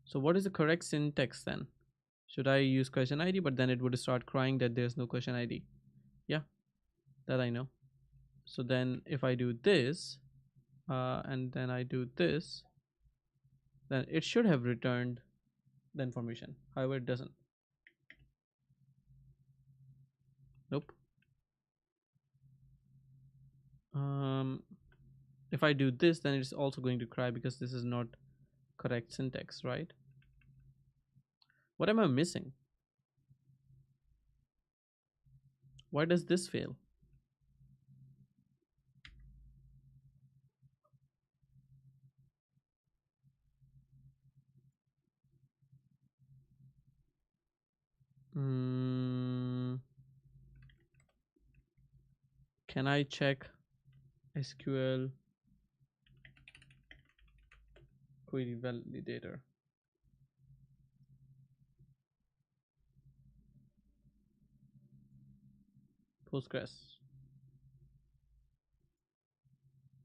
So what is the correct syntax then? Should I use question ID, but then it would start crying that there's no question ID? Yeah, that I know. So then if I do this, and then I do this, then it should have returned the information. However, it doesn't. Nope. If I do this, then it's also going to cry because this is not correct syntax, right? What am I missing? Why does this fail? Can I check SQL query validator? Postgres.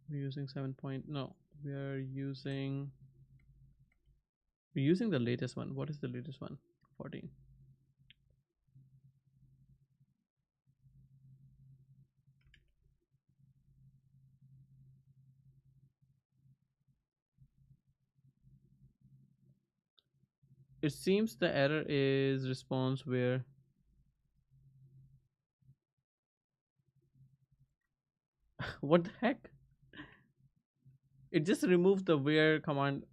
We're using 7 point. No, we're using the latest one. What is the latest one? 14. It seems the error is response where what the heck? It just removed the where command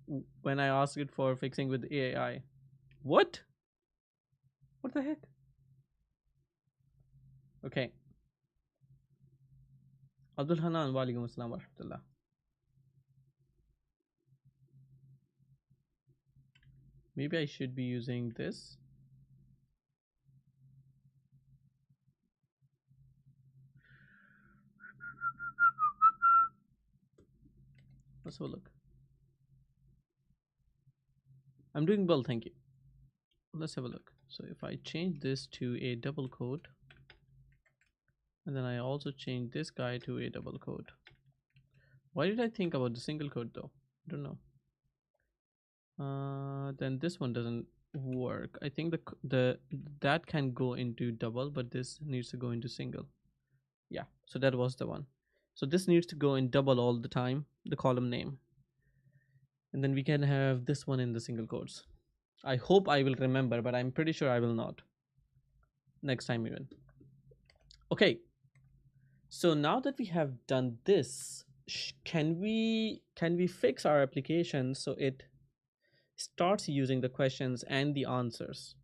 when I asked it for fixing with AI. What? What the heck? Okay. Abdul Hanan, walaikum assalam wa rahmatullah. Maybe I should be using this. Let's have a look. I'm doing well, thank you. Let's have a look. So if I change this to a double quote, and then I also change this guy to a double quote. Why did I think about the single quote though? I don't know. Then this one doesn't work. I think the that can go into double, but this needs to go into single. Yeah, so that was the one. So this needs to go in double all the time, the column name, and then we can have this one in the single quotes. I hope I will remember, but I'm pretty sure I will not next time even. Okay, so now that we have done this, can we fix our application so it starts using the questions and the answers?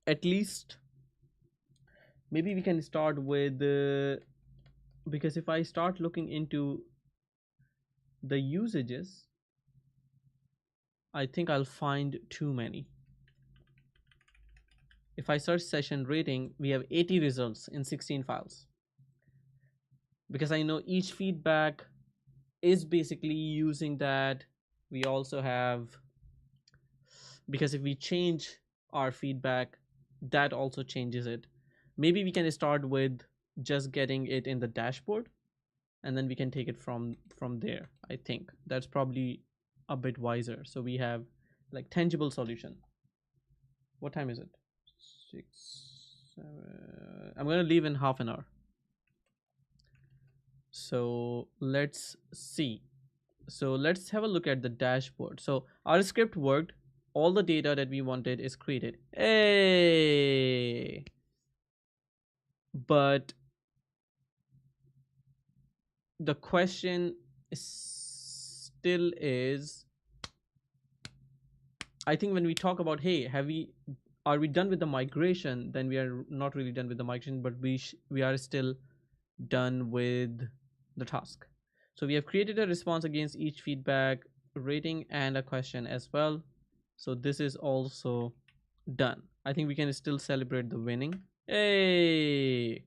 At least maybe we can start with because if I start looking into the usages, I think I'll find too many. If I search session rating, we have 80 results in 16 files, because I know each feedback is basically using that. We also have, because if we change our feedback, that also changes it. Maybe we can start with just getting it in the dashboard, and then we can take it from there. I think that's probably a bit wiser. So we have like tangible solution. What time is it? 6, 7. I'm gonna leave in half an hour. So let's see. So let's have a look at the dashboard. So our script worked. All the data that we wanted is created. Hey, but the question still is, I think when we talk about, hey, are we done with the migration, then we are not really done with the migration, but we are still done with the task. So we have created a response against each feedback rating and a question as well. So this is also done. I think we can still celebrate the winning. Hey,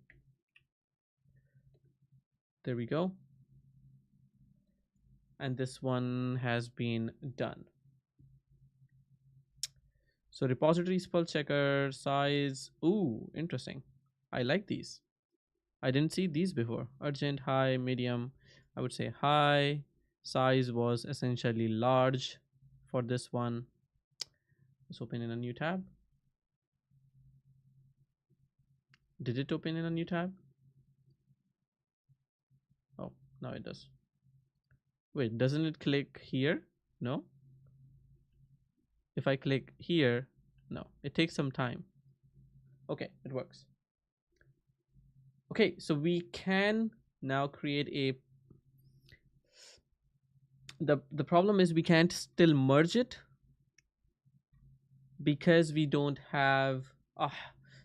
there we go. And this one has been done. So repositories, PulseChecker, size. Ooh, interesting. I like these. I didn't see these before. Urgent, high, medium. I would say high. Size was essentially large for this one. Let's open in a new tab. Did it open in a new tab? Oh, now it does. Wait, doesn't it click here? No. If I click here, no, it takes some time. Okay, it works. Okay, so we can now create a, the problem is we can't still merge it because we don't have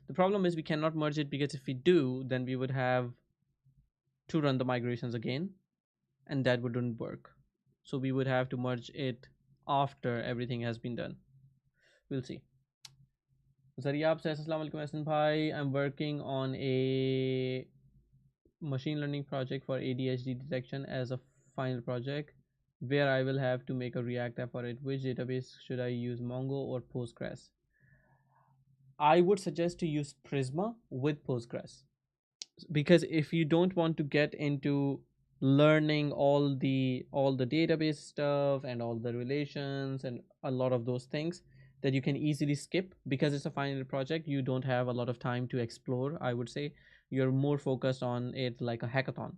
the problem is we cannot merge it, because if we do, then we would have to run the migrations again, and that wouldn't work. So we would have to merge it after everything has been done. We'll see. Zariyab says, Assalamu alaikum Ahsan bhai, I'm working on a machine learning project for ADHD detection as a final project, where I will have to make a React app for it. Which database should I use, Mongo or Postgres? I would suggest to use Prisma with Postgres, because if you don't want to get into learning all the database stuff and all the relations and a lot of those things that you can easily skip, because it's a final project, you don't have a lot of time to explore. I would say you're more focused on it like a hackathon.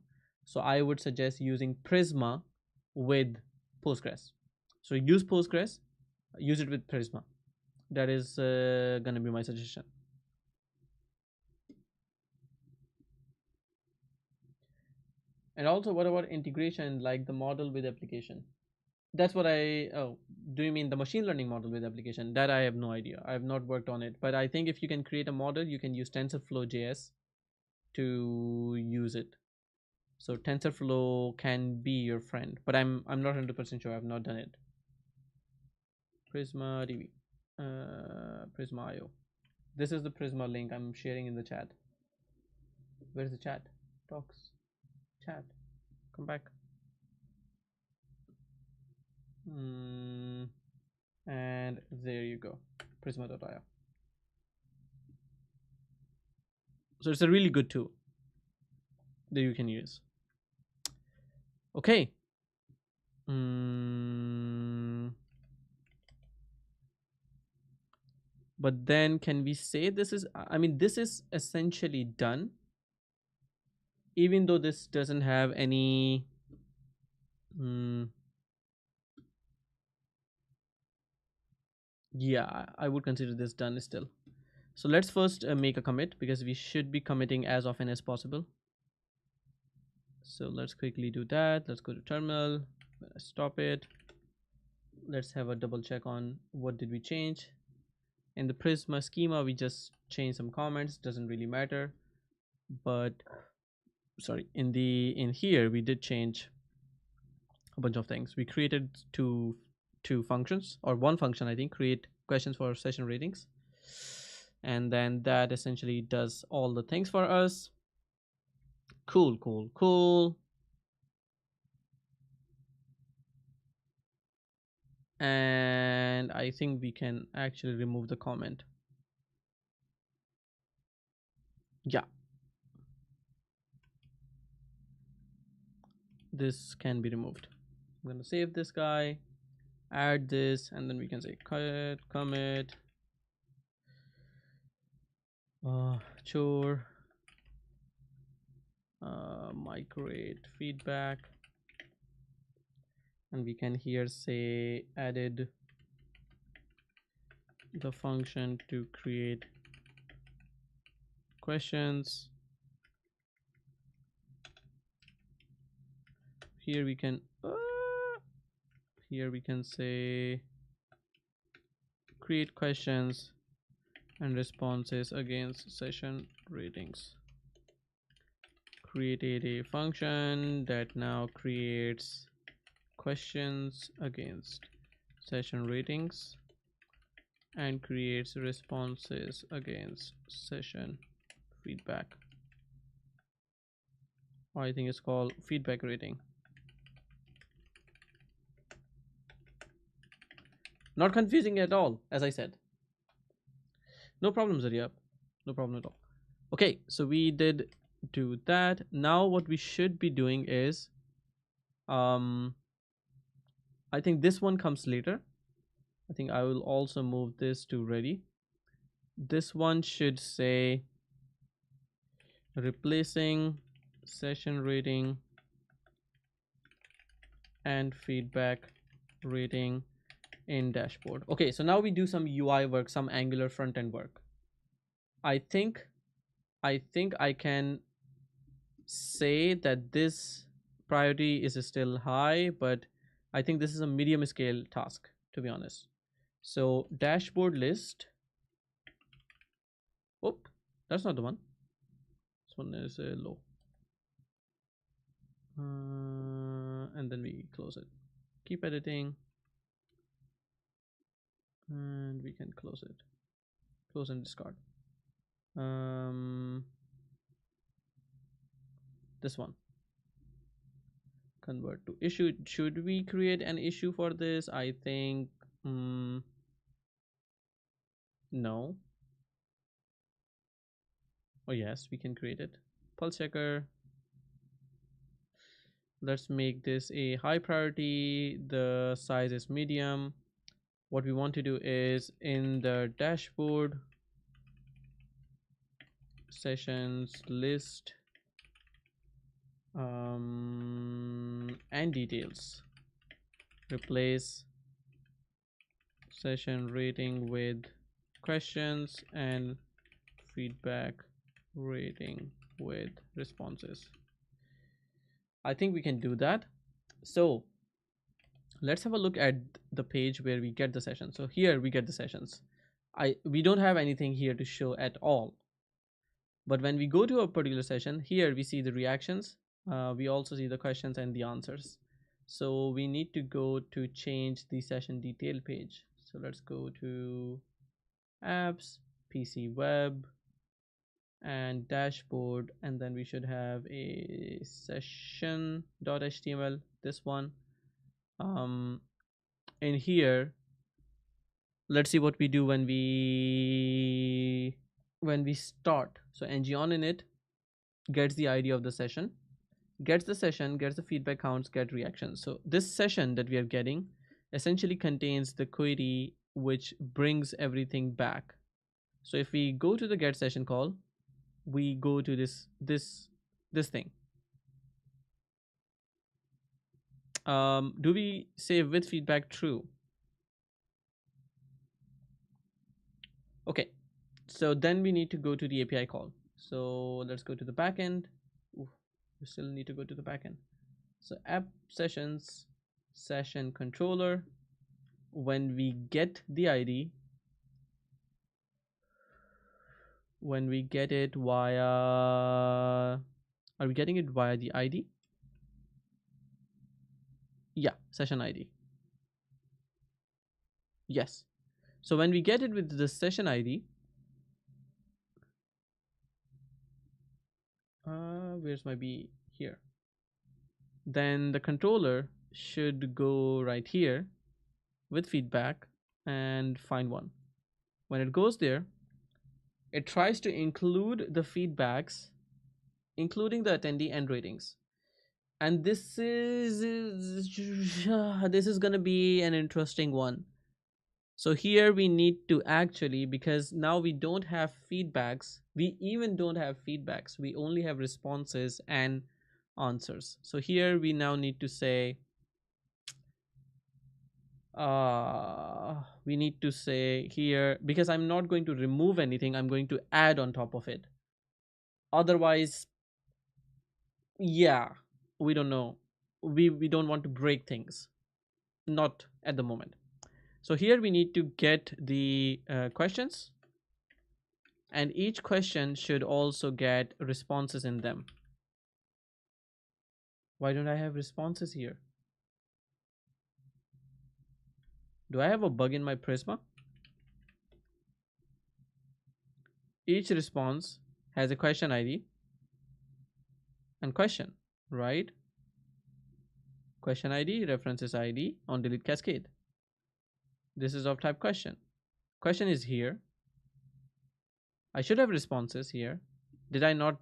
So I would suggest using Prisma with Postgres. So use Postgres, use it with Prisma. That is gonna be my suggestion. And also, what about integration, like the model with application? That's what I, oh, do you mean the machine learning model with application? That I have no idea. I have not worked on it, but I think if you can create a model, you can use TensorFlow JS to use it. So TensorFlow can be your friend, but I'm not 100% sure. I've not done it. Prisma DB, Prisma IO. This is the Prisma link I'm sharing in the chat. Where's the chat? Talks, chat. Come back. Mm, and there you go, Prisma.io. So it's a really good tool that you can use. Okay. But then can we say this is, I mean, this is essentially done, even though this doesn't have any. Mm, yeah, I would consider this done still. So let's first make a commit, because we should be committing as often as possible. So let's quickly do that. Let's go to terminal, stop it. Let's have a double check on what did we change. In the Prisma schema, we just changed some comments, doesn't really matter. But sorry, in here we did change a bunch of things. We created two functions, or one function, I think, create questions for session ratings, and then that essentially does all the things for us. Cool, cool, cool. And I think we can actually remove the comment. Yeah, this can be removed. I'm gonna save this guy, add this, and then we can say commit chore migrate feedback, and we can here say added the function to create questions. Here we can say create questions and responses against session ratings. Created a function that now creates questions against session ratings and creates responses against session feedback. Or I think it's called feedback rating. Not confusing at all, as I said. No problem, Zaria. No problem at all. Okay, so we did do that. Now what we should be doing is, I think this one comes later. I think I will also move this to ready. This one should say replacing session rating and feedback rating in dashboard. Okay, so now we do some UI work, some Angular front end work. I think I can say that this priority is still high, but I think this is a medium scale task, to be honest. So dashboard list. Oh, that's not the one. This one is low. And then we close it. Keep editing. And we can close it. Close and discard. This one. Convert to issue. Should we create an issue for this? I think no. Oh yes, we can create it. PulseChecker. Let's make this a high priority. The size is medium. What we want to do is in the dashboard sessions list and details, replace session rating with questions and feedback rating with responses. I think we can do that. So let's have a look at the page where we get the session. So here we get the sessions. We don't have anything here to show at all. But when we go to a particular session, here we see the reactions. We also see the questions and the answers. So we need to go to change the session detail page. So let's go to apps, PC web, and dashboard, and then we should have a session.html, this one. in here, let's see what we do when we start. So ng on init gets the ID of the session, gets the session, gets the feedback counts, get reactions. So this session that we are getting essentially contains the query which brings everything back. So if we go to the get session call, we go to this thing. Do we say with feedback true? Okay, so then we need to go to the API call. So let's go to the backend. Ooh, we still need to go to the backend. So app sessions, session controller. When we get the ID, when we get it via, are we getting it via the ID? Yeah, session ID. Yes. So when we get it with the session ID, where's my B? Here. Then the controller should go right here with feedback and find one. When it goes there, it tries to include the feedbacks, including the attendee and ratings. And this is gonna be an interesting one. So here we need to actually, because now we don't have feedbacks, we even don't have feedbacks, we only have responses and answers. So here we now need to say, we need to say here, because I'm not going to remove anything, I'm going to add on top of it. Otherwise, yeah, we don't know. We don't want to break things, not at the moment. So here we need to get the questions, and each question should also get responses in them. Why don't I have responses here? Do I have a bug in my Prisma? Each response has a question ID and question, right? Question ID, references ID on delete cascade. This is of type question. Question is here. I should have responses here. Did I not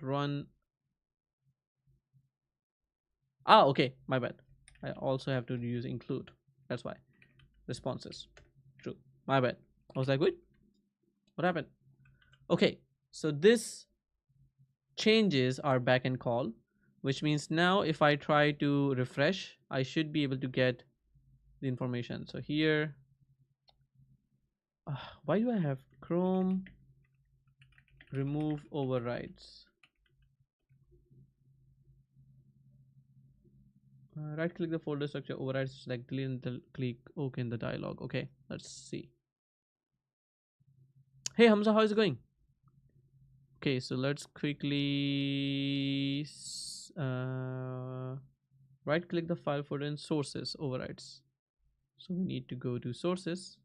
run? Ah, okay, my bad. I also have to use include. That's why. Responses. True. My bad. Was that good? What happened? Okay, so this changes our backend call, which means now if I try to refresh, I should be able to get the information. So here, why do I have Chrome remove overrides? Right click the folder structure overrides, select delete and click OK in the dialog. Okay, let's see. Hey Hamza, how is it going? Okay, so let's quickly right click the file folder and sources overrides. So we need to go to sources,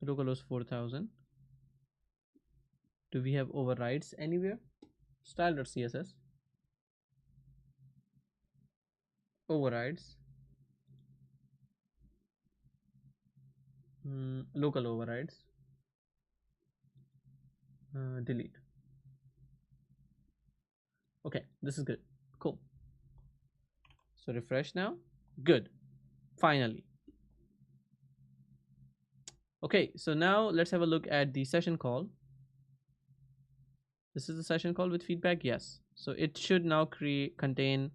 localhost 4000. Do we have overrides anywhere? Style.css, overrides, local overrides, delete. Okay, this is good. Cool. So refresh now. Good. Finally. Okay, so now let's have a look at the session call. This is the session call with feedback. Yes. So it should now contain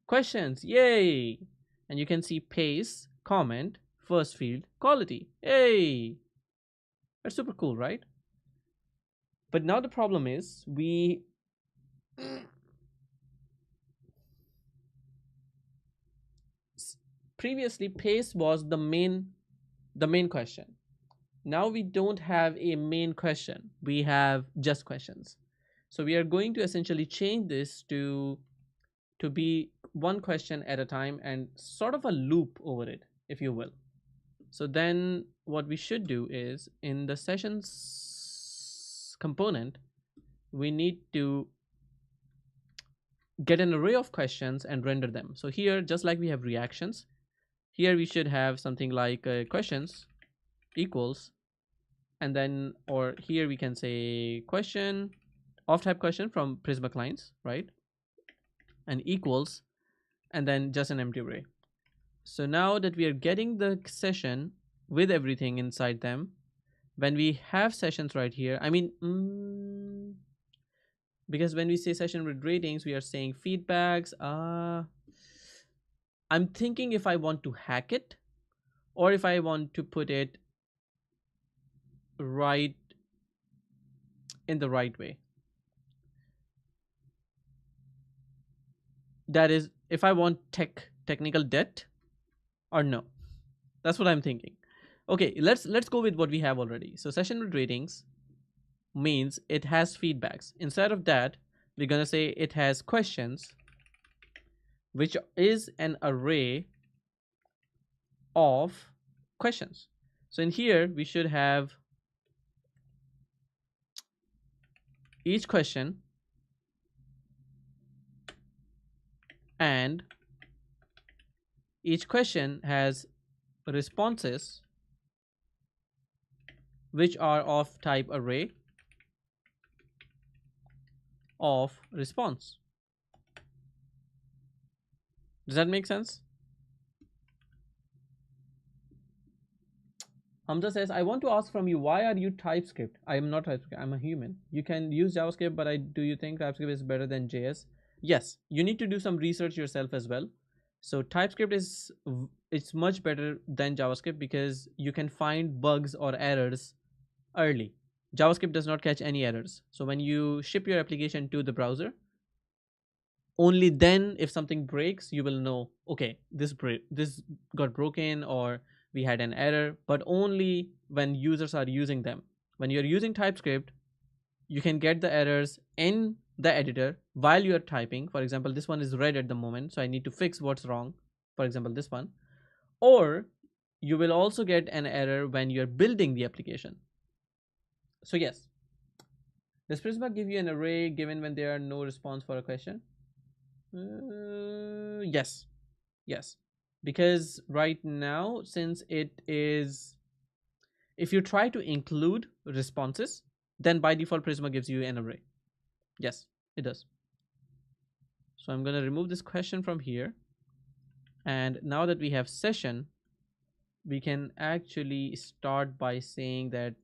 questions. Yay! And you can see pace, comment, first field, quality. Yay! That's super cool, right? But now the problem is previously pace was the main question. Now we don't have a main question, we have just questions. So we are going to essentially change this to be one question at a time and sort of a loop over it, if you will. So then what we should do is in the sessions component, we need to get an array of questions and render them. So here, just like we have reactions, here we should have something like questions equals, and then, or here we can say question of type question from Prisma clients, right? And equals, and then just an empty array. So now that we are getting the session with everything inside them, when we have sessions right here, I mean, because when we say session with ratings, we are saying feedbacks. I'm thinking if I want to hack it or if I want to put it right in the right way. That is, if I want technical debt or no. That's what I'm thinking. Okay, let's go with what we have already. So session with ratings means it has feedbacks. Instead of that, we're gonna say it has questions, which is an array of questions. So in here, we should have each question and each question has responses which are of type array of response. Does that make sense? Hamza says, I want to ask from you, why are you TypeScript? I am not TypeScript, I'm a human. You can use JavaScript, but do you think TypeScript is better than JS? Yes, you need to do some research yourself as well. So TypeScript it's much better than JavaScript because you can find bugs or errors early. JavaScript does not catch any errors. So when you ship your application to the browser, only then if something breaks, you will know, okay, this got broken or we had an error, but only when users are using them. When you're using TypeScript, you can get the errors in the editor while you're typing. For example, this one is red at the moment, so I need to fix what's wrong. For example, this one. Or you will also get an error when you're building the application. So yes. Does Prisma give you an array given when there are no response for a question? Yes. Yes. Because right now, since it is, if you try to include responses, then by default Prisma gives you an array. Yes, it does. So I'm going to remove this question from here. And now that we have session, we can actually start by saying that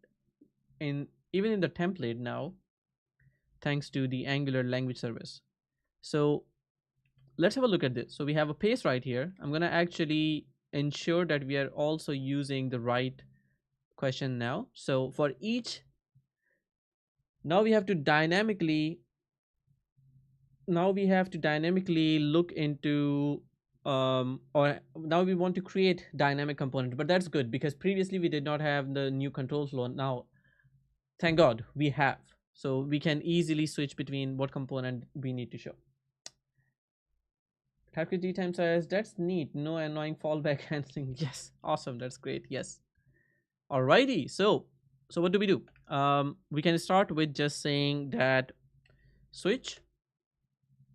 even in the template now, thanks to the Angular language service. So let's have a look at this. So we have a paste right here. I'm going to actually ensure that we are also using the right question now. So for each, now we have to dynamically look into or now we want to create dynamic component, but that's good because previously we did not have the new control flow. Now thank God we have, so we can easily switch between what component we need to show. TypeScript D time says, that's neat, no annoying fallback handling. Yes, awesome, that's great. Yes. Alrighty, so what do? We can start with just saying that switch,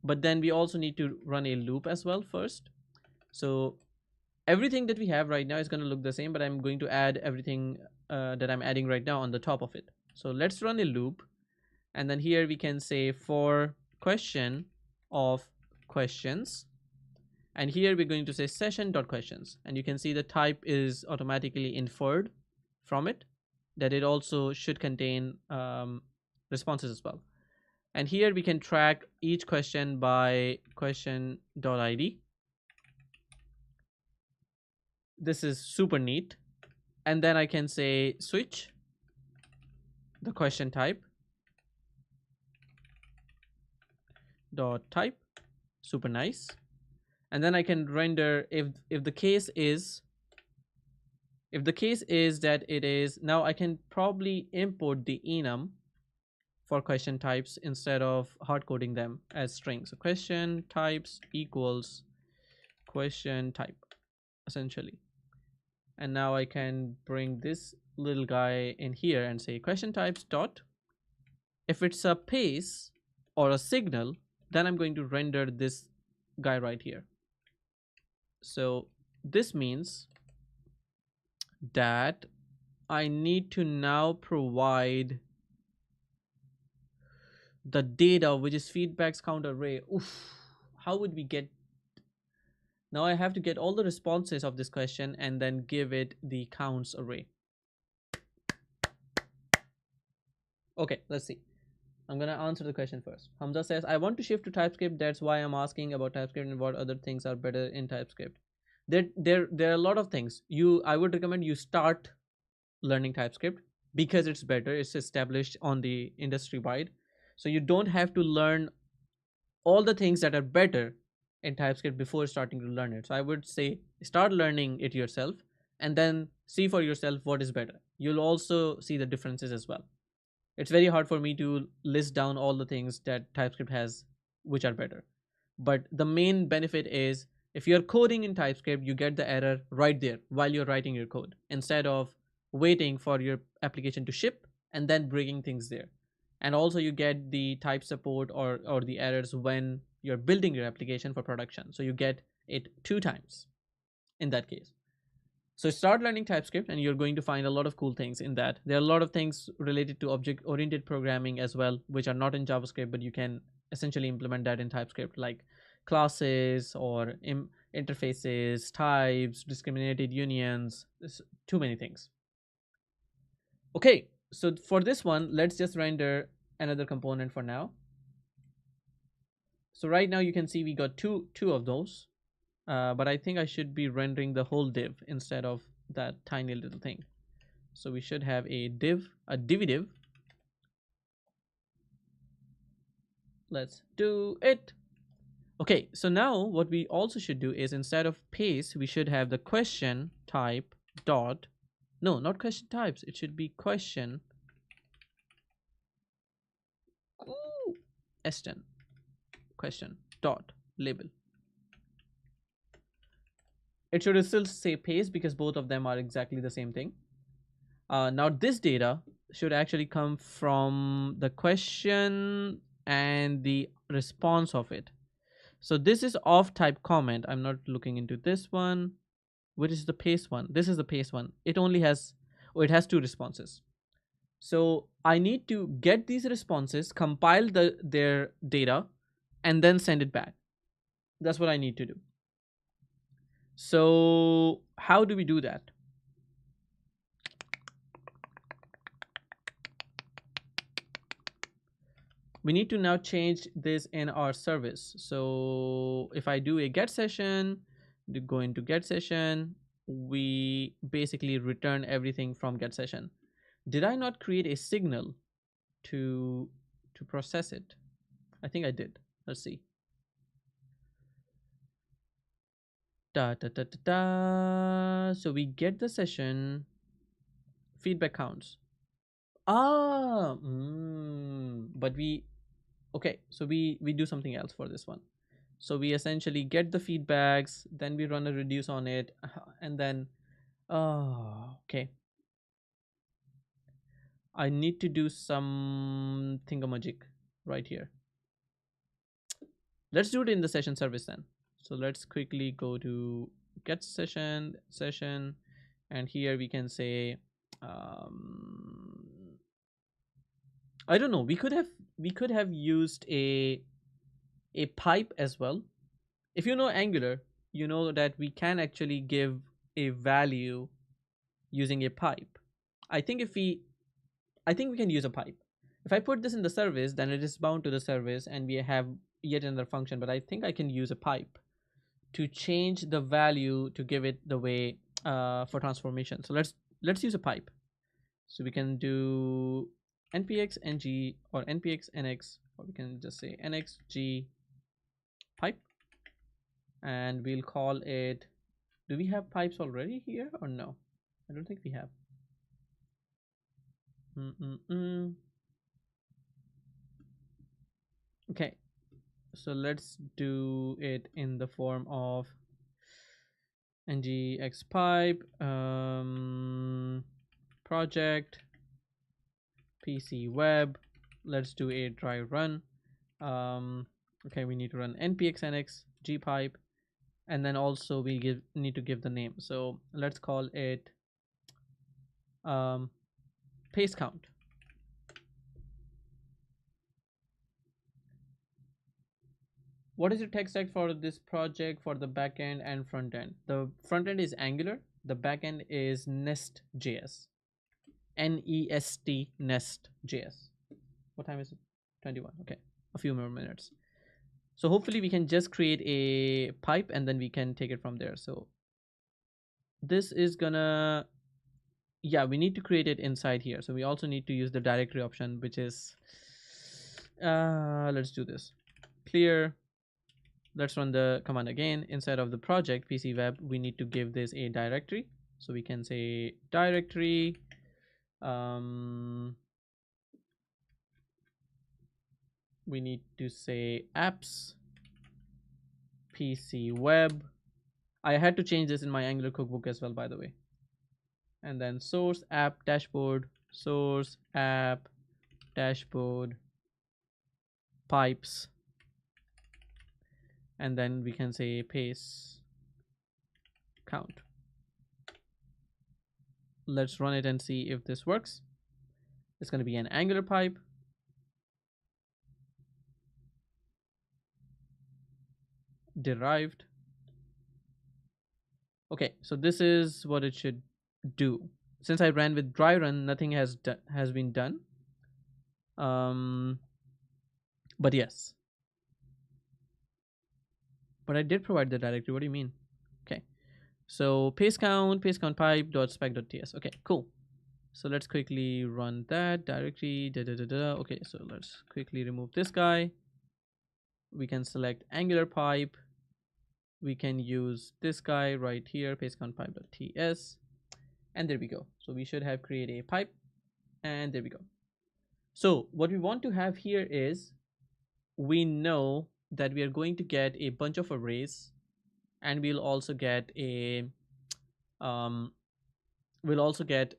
but then we also need to run a loop as well first. So everything that we have right now is going to look the same, but I'm going to add everything that I'm adding right now on the top of it. So let's run a loop, and then here we can say for question of questions, and here we're going to say session.questions, and you can see the type is automatically inferred from it that it also should contain responses as well. And here we can track each question by question.id. This is super neat. And then I can say switch the question type dot type. Super nice. And then I can render if the case is that it is, now I can probably import the enum for question types instead of hard coding them as strings. So question types equals question type essentially. And now I can bring this little guy in here and say question types dot, if it's a pace or a signal, then I'm going to render this guy right here. So this means that I need to now provide the data, which is feedbacks count array. Oof, how would we get? Now I have to get all the responses of this question and then give it the counts array. Okay, let's see. I'm gonna answer the question first. Hamza says, I want to shift to TypeScript. That's why I'm asking about TypeScript and what other things are better in TypeScript. There are a lot of things. I would recommend you start learning TypeScript because it's better. It's established on the industry wide. So you don't have to learn all the things that are better in TypeScript before starting to learn it. So I would say start learning it yourself and then see for yourself what is better. You'll also see the differences as well. It's very hard for me to list down all the things that TypeScript has which are better. But the main benefit is if you're coding in TypeScript, you get the error right there while you're writing your code instead of waiting for your application to ship and then bringing things there. And also you get the type support or the errors when you're building your application for production. So you get it 2 times in that case. So start learning TypeScript and you're going to find a lot of cool things in that. There are a lot of things related to object-oriented programming as well, which are not in JavaScript, but you can essentially implement that in TypeScript, like classes or interfaces, types, discriminated unions. There's too many things. Okay, so for this one, let's just render another component for now. So right now you can see we got two of those. But I think I should be rendering the whole div instead of that tiny little thing. So we should have a div, a div. Let's do it. Okay, so now what we also should do is instead of paste, we should have the question type dot, no, not question types. It should be question question dot label. It should still say paste because both of them are exactly the same thing. Now this data should actually come from the question and the response of it. So this is of type comment. I'm not looking into this one. Which is the paste one? This is the paste one. It only has, it has 2 responses. So I need to get these responses, compile their data, and then send it back. That's what I need to do. So how do we do that? We need to now change this in our service. So if I do a get session, go into get session, we basically return everything from get session. Did I not create a signal to process it? I think I did. Let's see. So we get the session feedback counts. But okay, so we do something else for this one. So we essentially get the feedbacks, then we run a reduce on it, and then okay, I need to do some thingamajig right here. Let's do it in the session service then. So let's quickly go to get session, and here we can say I don't know, we could have used a pipe as well. If you know Angular, you know that we can actually give a value using a pipe. I think we can use a pipe. If I put this in the service, then it is bound to the service and we have yet another function, but I think I can use a pipe to change the value to give it the way for transformation. So let's use a pipe. So we can do npx ng or npx nx, or we can just say nxg pipe, and we'll call it, do we have pipes already here or no? I don't think we have. Okay, so let's do it in the form of ngx pipe project pc web. Let's do a dry run. Okay, we need to run npx nx gpipe, and then also we need to give the name. So let's call it um, paste count. What is your tech stack for this project for the backend and front end? The front end is Angular. The backend is NestJS. Nest.js. What time is it? 21. Okay, a few more minutes. So hopefully we can just create a pipe and then we can take it from there. So this is gonna, yeah, we need to create it inside here. So we also need to use the directory option, which is, let's do this. Clear. Let's run the command again. Inside of the project PC web, we need to give this a directory. So we can say directory, we need to say apps PC web. I had to change this in my Angular Cookbook as well, by the way. And then source app dashboard, source app dashboard pipes, and then we can say paste count. Let's run it and see if this works. It's going to be an Angular pipe. Derived. Okay, so this is what it should do. Since I ran with dry run, nothing has been done. But yes. But I did provide the directory. What do you mean? Okay. So paste count pipe dot spec dot ts. Okay, cool. So let's quickly run that directory. Okay, so let's quickly remove this guy. We can select Angular pipe. We can use this guy right here, paste count pipe dot ts. And there we go. So we should have created a pipe, and there we go. So what we want to have here is, we know that we are going to get a bunch of arrays, and we'll also get a we'll also get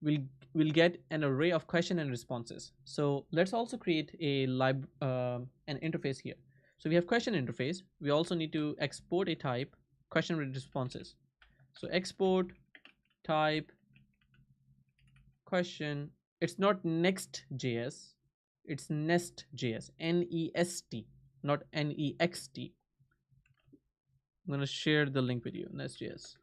we'll get an array of question and responses. So let's also create a an interface here. So we have question interface. We also need to export a type question with responses. So export type question. It's not next.js, it's nest.js, N-E-S-T, not N-E-X-T. I'm going to share the link with you, nest.js.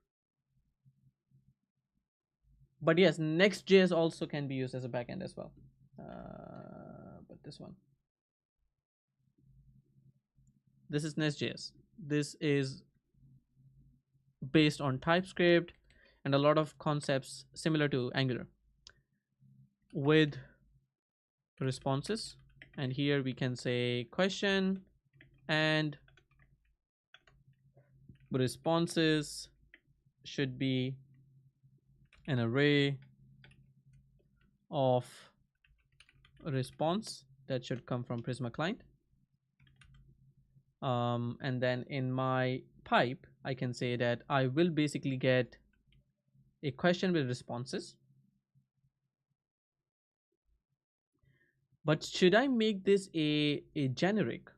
But yes, next.js also can be used as a backend as well. But this one, this is nest.js. This is based on TypeScript and a lot of concepts similar to Angular with responses. And here we can say question and responses should be an array of response that should come from Prisma client. And then in my pipe, I can say that I will basically get a question with responses. But should I make this a generic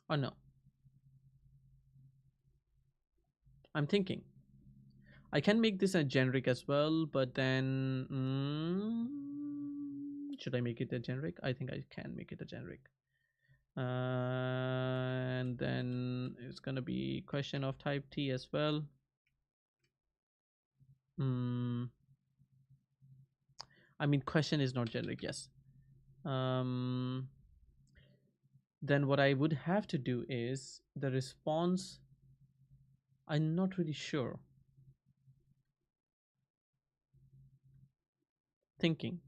or no? I'm thinking I can make this a generic as well, but then should I make it a generic? I think I can make it a generic. And then it's gonna be question of type T as well. I mean, question is not generic, yes. Then what I would have to do is the response. I'm not really sure. Thinking.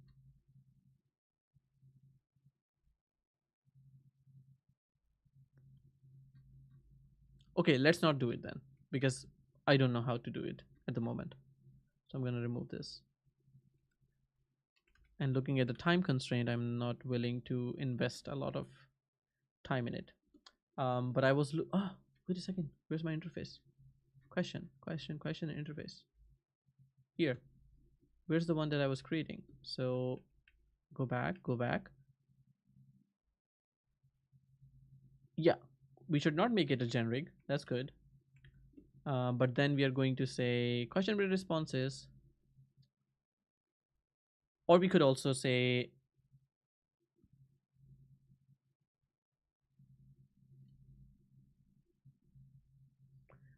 Okay, let's not do it then, because I don't know how to do it at the moment. So I'm going to remove this. And looking at the time constraint, I'm not willing to invest a lot of time in it. But I was wait a second, where's my interface? Question interface here. Where's the one that I was creating? So go back, go back. Yeah, we should not make it a generic. That's good. But then we are going to say question with responses, or we could also say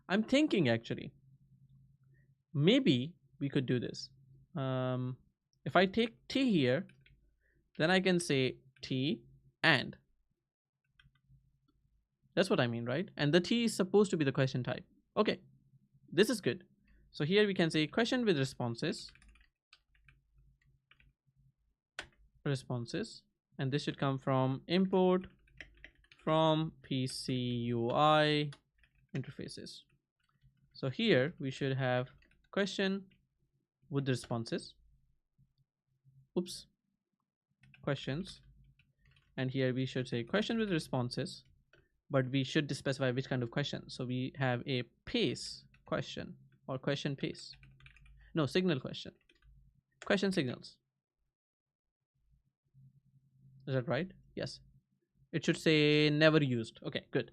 I'm thinking actually maybe we could do this. If I take T here, then I can say T and that's what I mean, right? And the T is supposed to be the question type. Okay, this is good. So here we can say question with responses, and this should come from import from PCUI interfaces. So here we should have question with responses. Oops, questions. And here we should say question with responses, but we should specify which kind of question. So we have a pace question or question pace. No, signal question. Question signals. Is that right? Yes. It should say never used. Okay, good.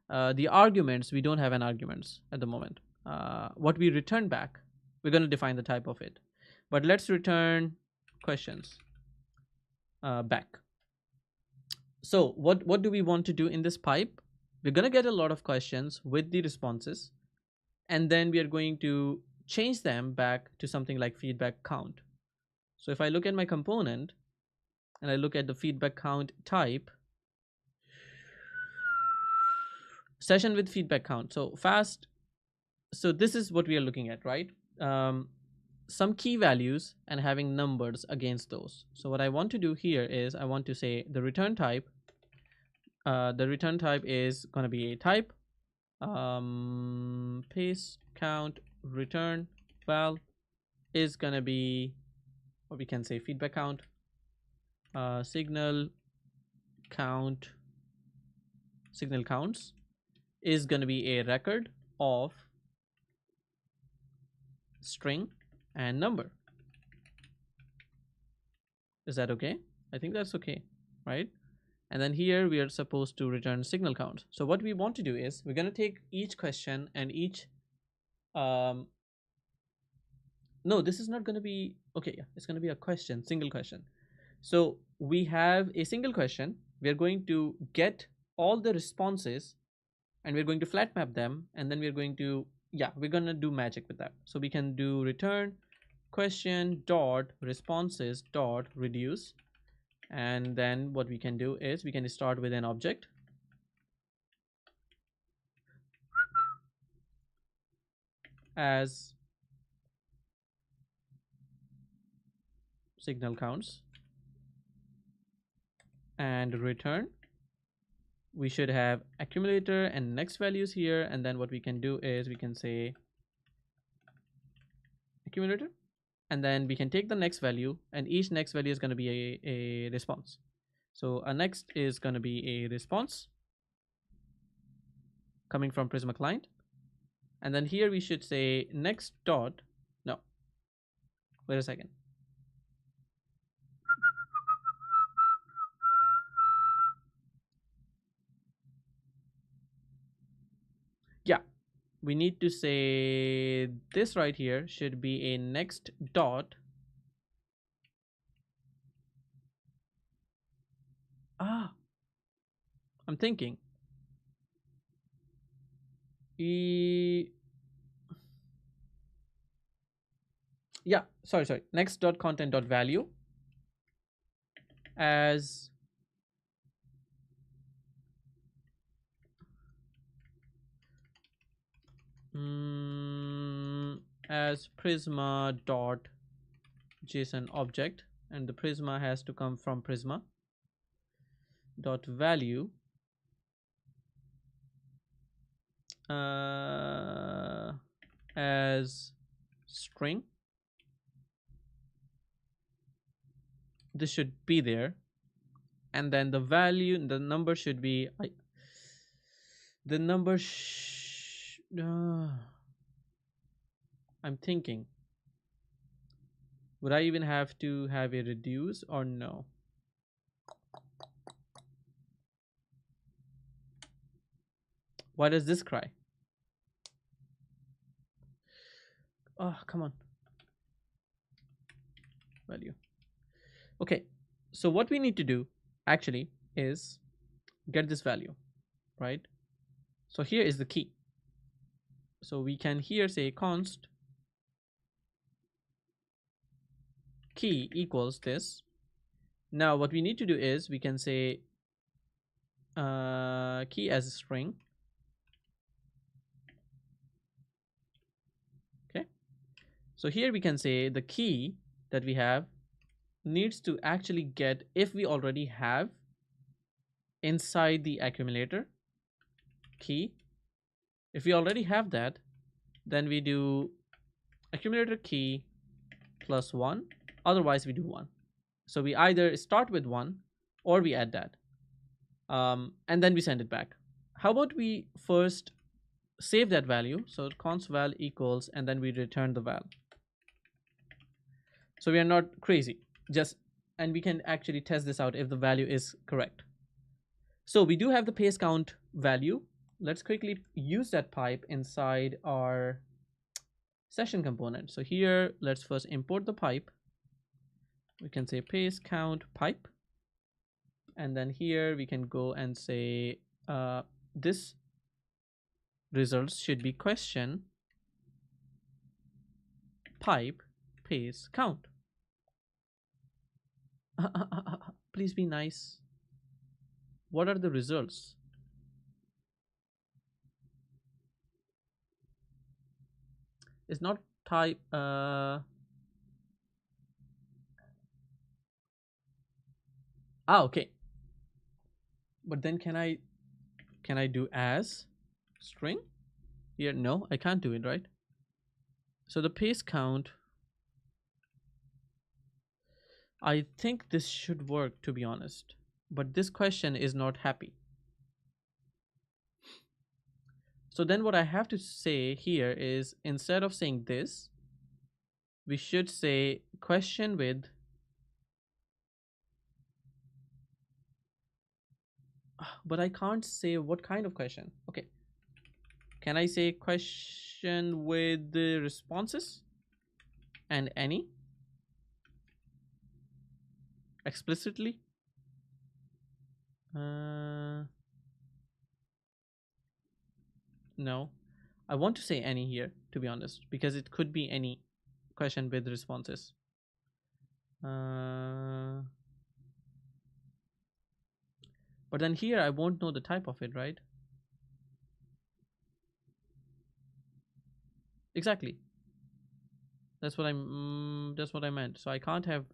The arguments, we don't have an arguments at the moment. What we return back, we're going to define the type of it. But let's return questions back. So what do we want to do in this pipe? We're going to get a lot of questions with the responses, and then we are going to change them back to something like feedback count. So if I look at my component and I look at the feedback count type, session with feedback count. So fast. So this is what we are looking at, right? Some key values and having numbers against those. So what I want to do here is I want to say the return type. The return type is going to be a type. Pace count return val is going to be, or we can say feedback count. Signal counts is going to be a record of string and number. Is that okay? I think that's okay, right? And then here we are supposed to return signal count. So what we want to do is we're going to take each question and each no, this is not going to be okay. Yeah, it's going to be a question, single question. So we have a single question. We're going to get all the responses and we're going to flat map them, and then we're going to, yeah, we're going to do magic with that. So we can do return question dot responses dot reduce, and then what we can do is we can start with an object as signal counts and return. We should have accumulator and next values here, and then what we can do is we can say accumulator, and then we can take the next value, and each next value is going to be a response. So a next is going to be a response coming from Prisma client, and then here we should say next dot, no, wait a second. Yeah, we need to say this right here should be a next dot. I'm thinking yeah, sorry, next dot content dot value as as Prisma dot JSON object, and the Prisma has to come from Prisma dot value as string. This should be there, and then the value, the number should be the number I'm thinking Would I even have to have a reduce or no? Why does this cry? Oh, come on. Value. Okay. So what we need to do actually is get this value, right? So here is the key. So we can here say const key equals this. Now what we need to do is we can say key as a string. Okay. So here we can say the key that we have needs to actually get if we already have inside the accumulator key. If we already have that, then we do accumulator key plus 1. Otherwise, we do 1. So we either start with 1 or we add that. And then we send it back. How about we first save that value? So const val equals, and then we return the val. So we are not crazy. And we can actually test this out if the value is correct. So we do have the pace count value. Let's quickly use that pipe inside our session component. So here, let's first import the pipe. We can say pace count pipe. And then here we can go and say this results should be question pipe pace count. Please be nice. What are the results? It's not type okay. But then can I do as string here? No, I can't do it, right? So the pace count, I think this should work, to be honest, but this question is not happy. So then what I have to say here is, instead of saying this, we should say question with but I can't say what kind of question. Okay, can I say question with the responses and any explicitly? No, I want to say any here, to be honest, because it could be any question with responses. But then here I won't know the type of it, right? Exactly. That's what I meant. So I can't have.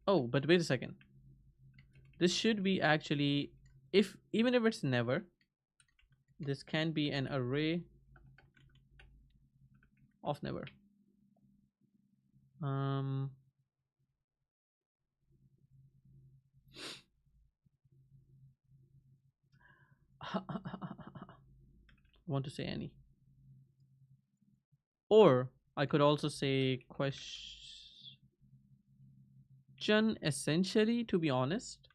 Oh, but wait a second. This should be actually, if even if it's never, this can be an array of never. Want to say any, or I could also say question essentially, to be honest.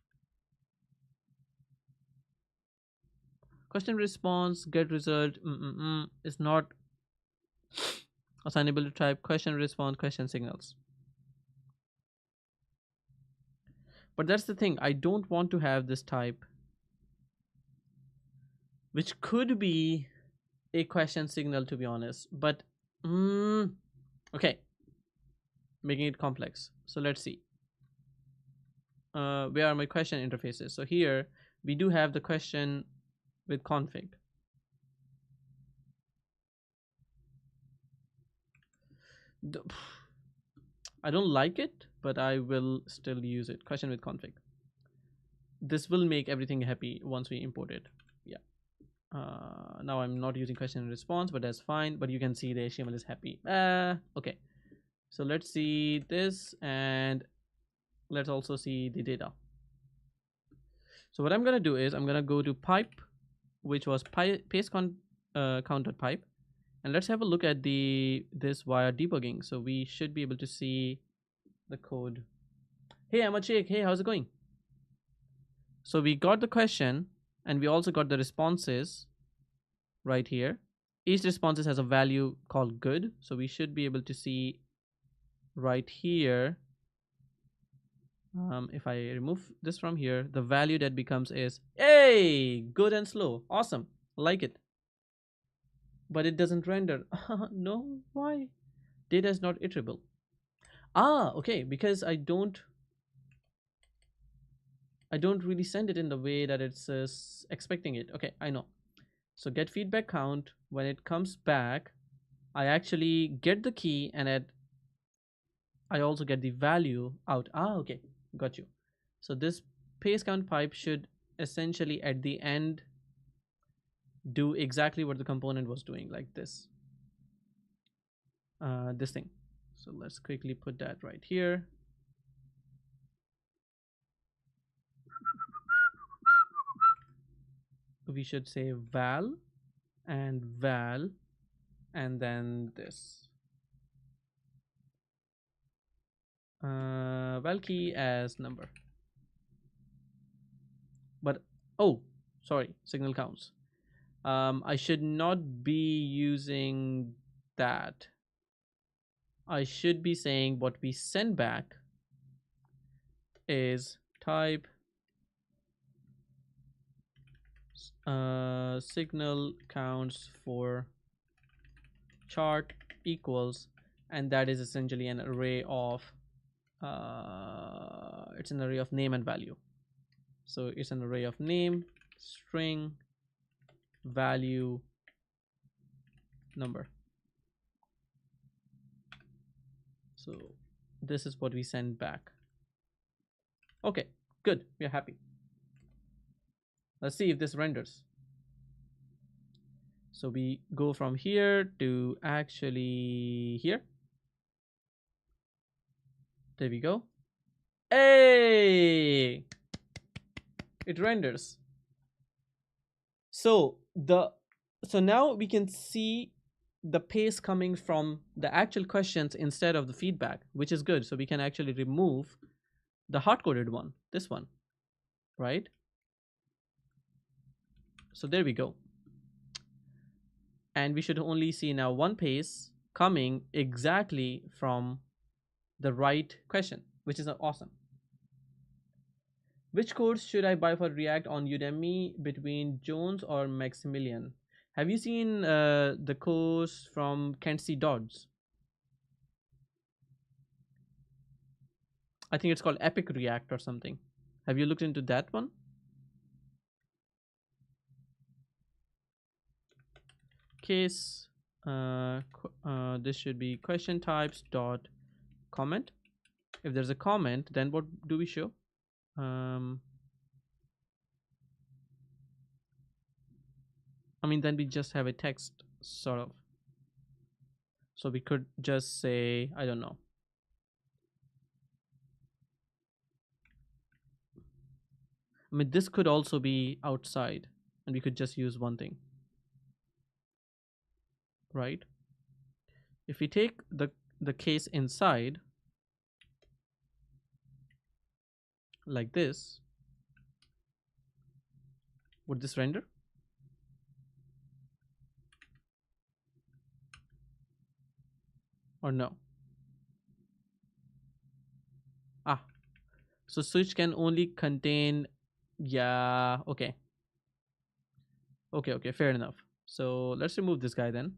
Question response get result is not assignable to type. Question response question signals. But that's the thing, I don't want to have this type, which could be a question signal, to be honest. But okay, making it complex. So let's see. Where are my question interfaces? So here we do have the question with config. I don't like it, but I will still use it. Question with config. This will make everything happy once we import it. Yeah. Now I'm not using question and response, but that's fine. But you can see the HTML is happy. Okay. So let's see this, and let's also see the data. So what I'm gonna do is I'm gonna go to pipe, which was pace count.pipe, And let's have a look at this via debugging. So we should be able to see the code. Hey, I'm Achik. Hey, how's it going? So we got the question and we also got the responses right here. Each responses has a value called good. So we should be able to see right here. If I remove this from here, the value that becomes is, hey, good and slow. Awesome. Like it. But it doesn't render. No, why? Data is not iterable. Ah, okay, because I don't really send it in the way that it's expecting it. Okay, I know. So get feedback count. When it comes back, I actually get the key and I also get the value out. Ah, okay, got you. So this pace count pipe should essentially at the end do exactly what the component was doing, like this thing. So let's quickly put that right here. We should say val and val and then this val key as number. But oh, sorry, signal counts. I should not be using that. I should be saying what we send back is type signal counts for chart equals, and that is essentially an array of it's an array of name and value. So it's an array of name, string, value, number. So this is what we send back. Okay, good. We're happy. Let's see if this renders. So we go from here to actually here. There we go. Hey, it renders. So now we can see the pace coming from the actual questions instead of the feedback, which is good. So we can actually remove the hard-coded one, this one, right? So there we go. And we should only see now one pace coming exactly from the right question, which is awesome. Which course should I buy for React on Udemy between Jones or Maximilian? Have you seen the course from Kenzie Dodds? I think it's called Epic React or something. Have you looked into that one? Case, this should be question types dot comment. If there's a comment, then what do we show? I mean, then we just have a text sort of. So we could just say, I don't know. I mean, this could also be outside and we could just use one thing, right? If we take the case inside like this, would this render? Or no? Ah, so switch can only contain, yeah, okay. Okay, fair enough. So let's remove this guy then.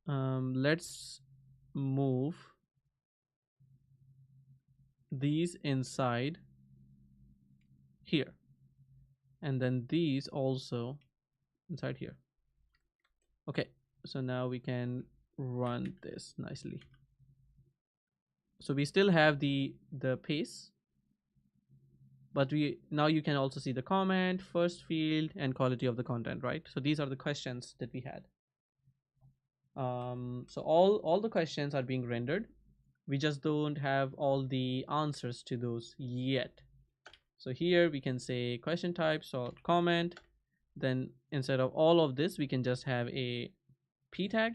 Let's move these inside here. And then these also inside here. Okay, so now we can run this nicely. So we still have the pace, but now you can also see the comment, first field, and quality of the content, right? So these are the questions that we had. So all the questions are being rendered. We just don't have all the answers to those yet. So here we can say question types or comment. Then instead of all of this, we can just have a p tag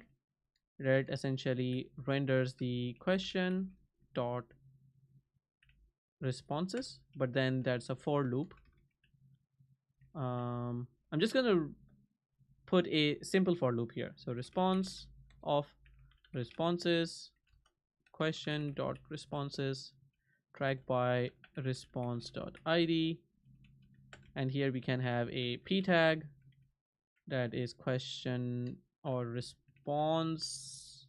that essentially renders the question dot responses, but then that's a for loop. I'm just gonna put a simple for loop here. So response of responses question dot responses tracked by response dot id, and here we can have a p tag that is question or response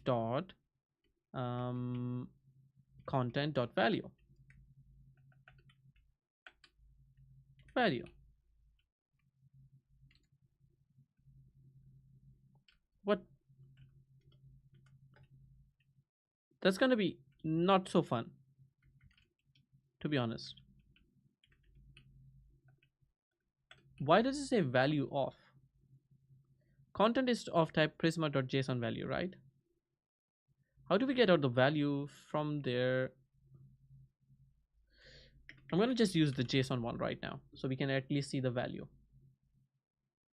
dot content dot value. What? That's gonna be not so fun, to be honest. Why does it say value of? Content is of type prisma.json value, right? How do we get out the value from there? I'm going to just use the JSON one right now so we can at least see the value.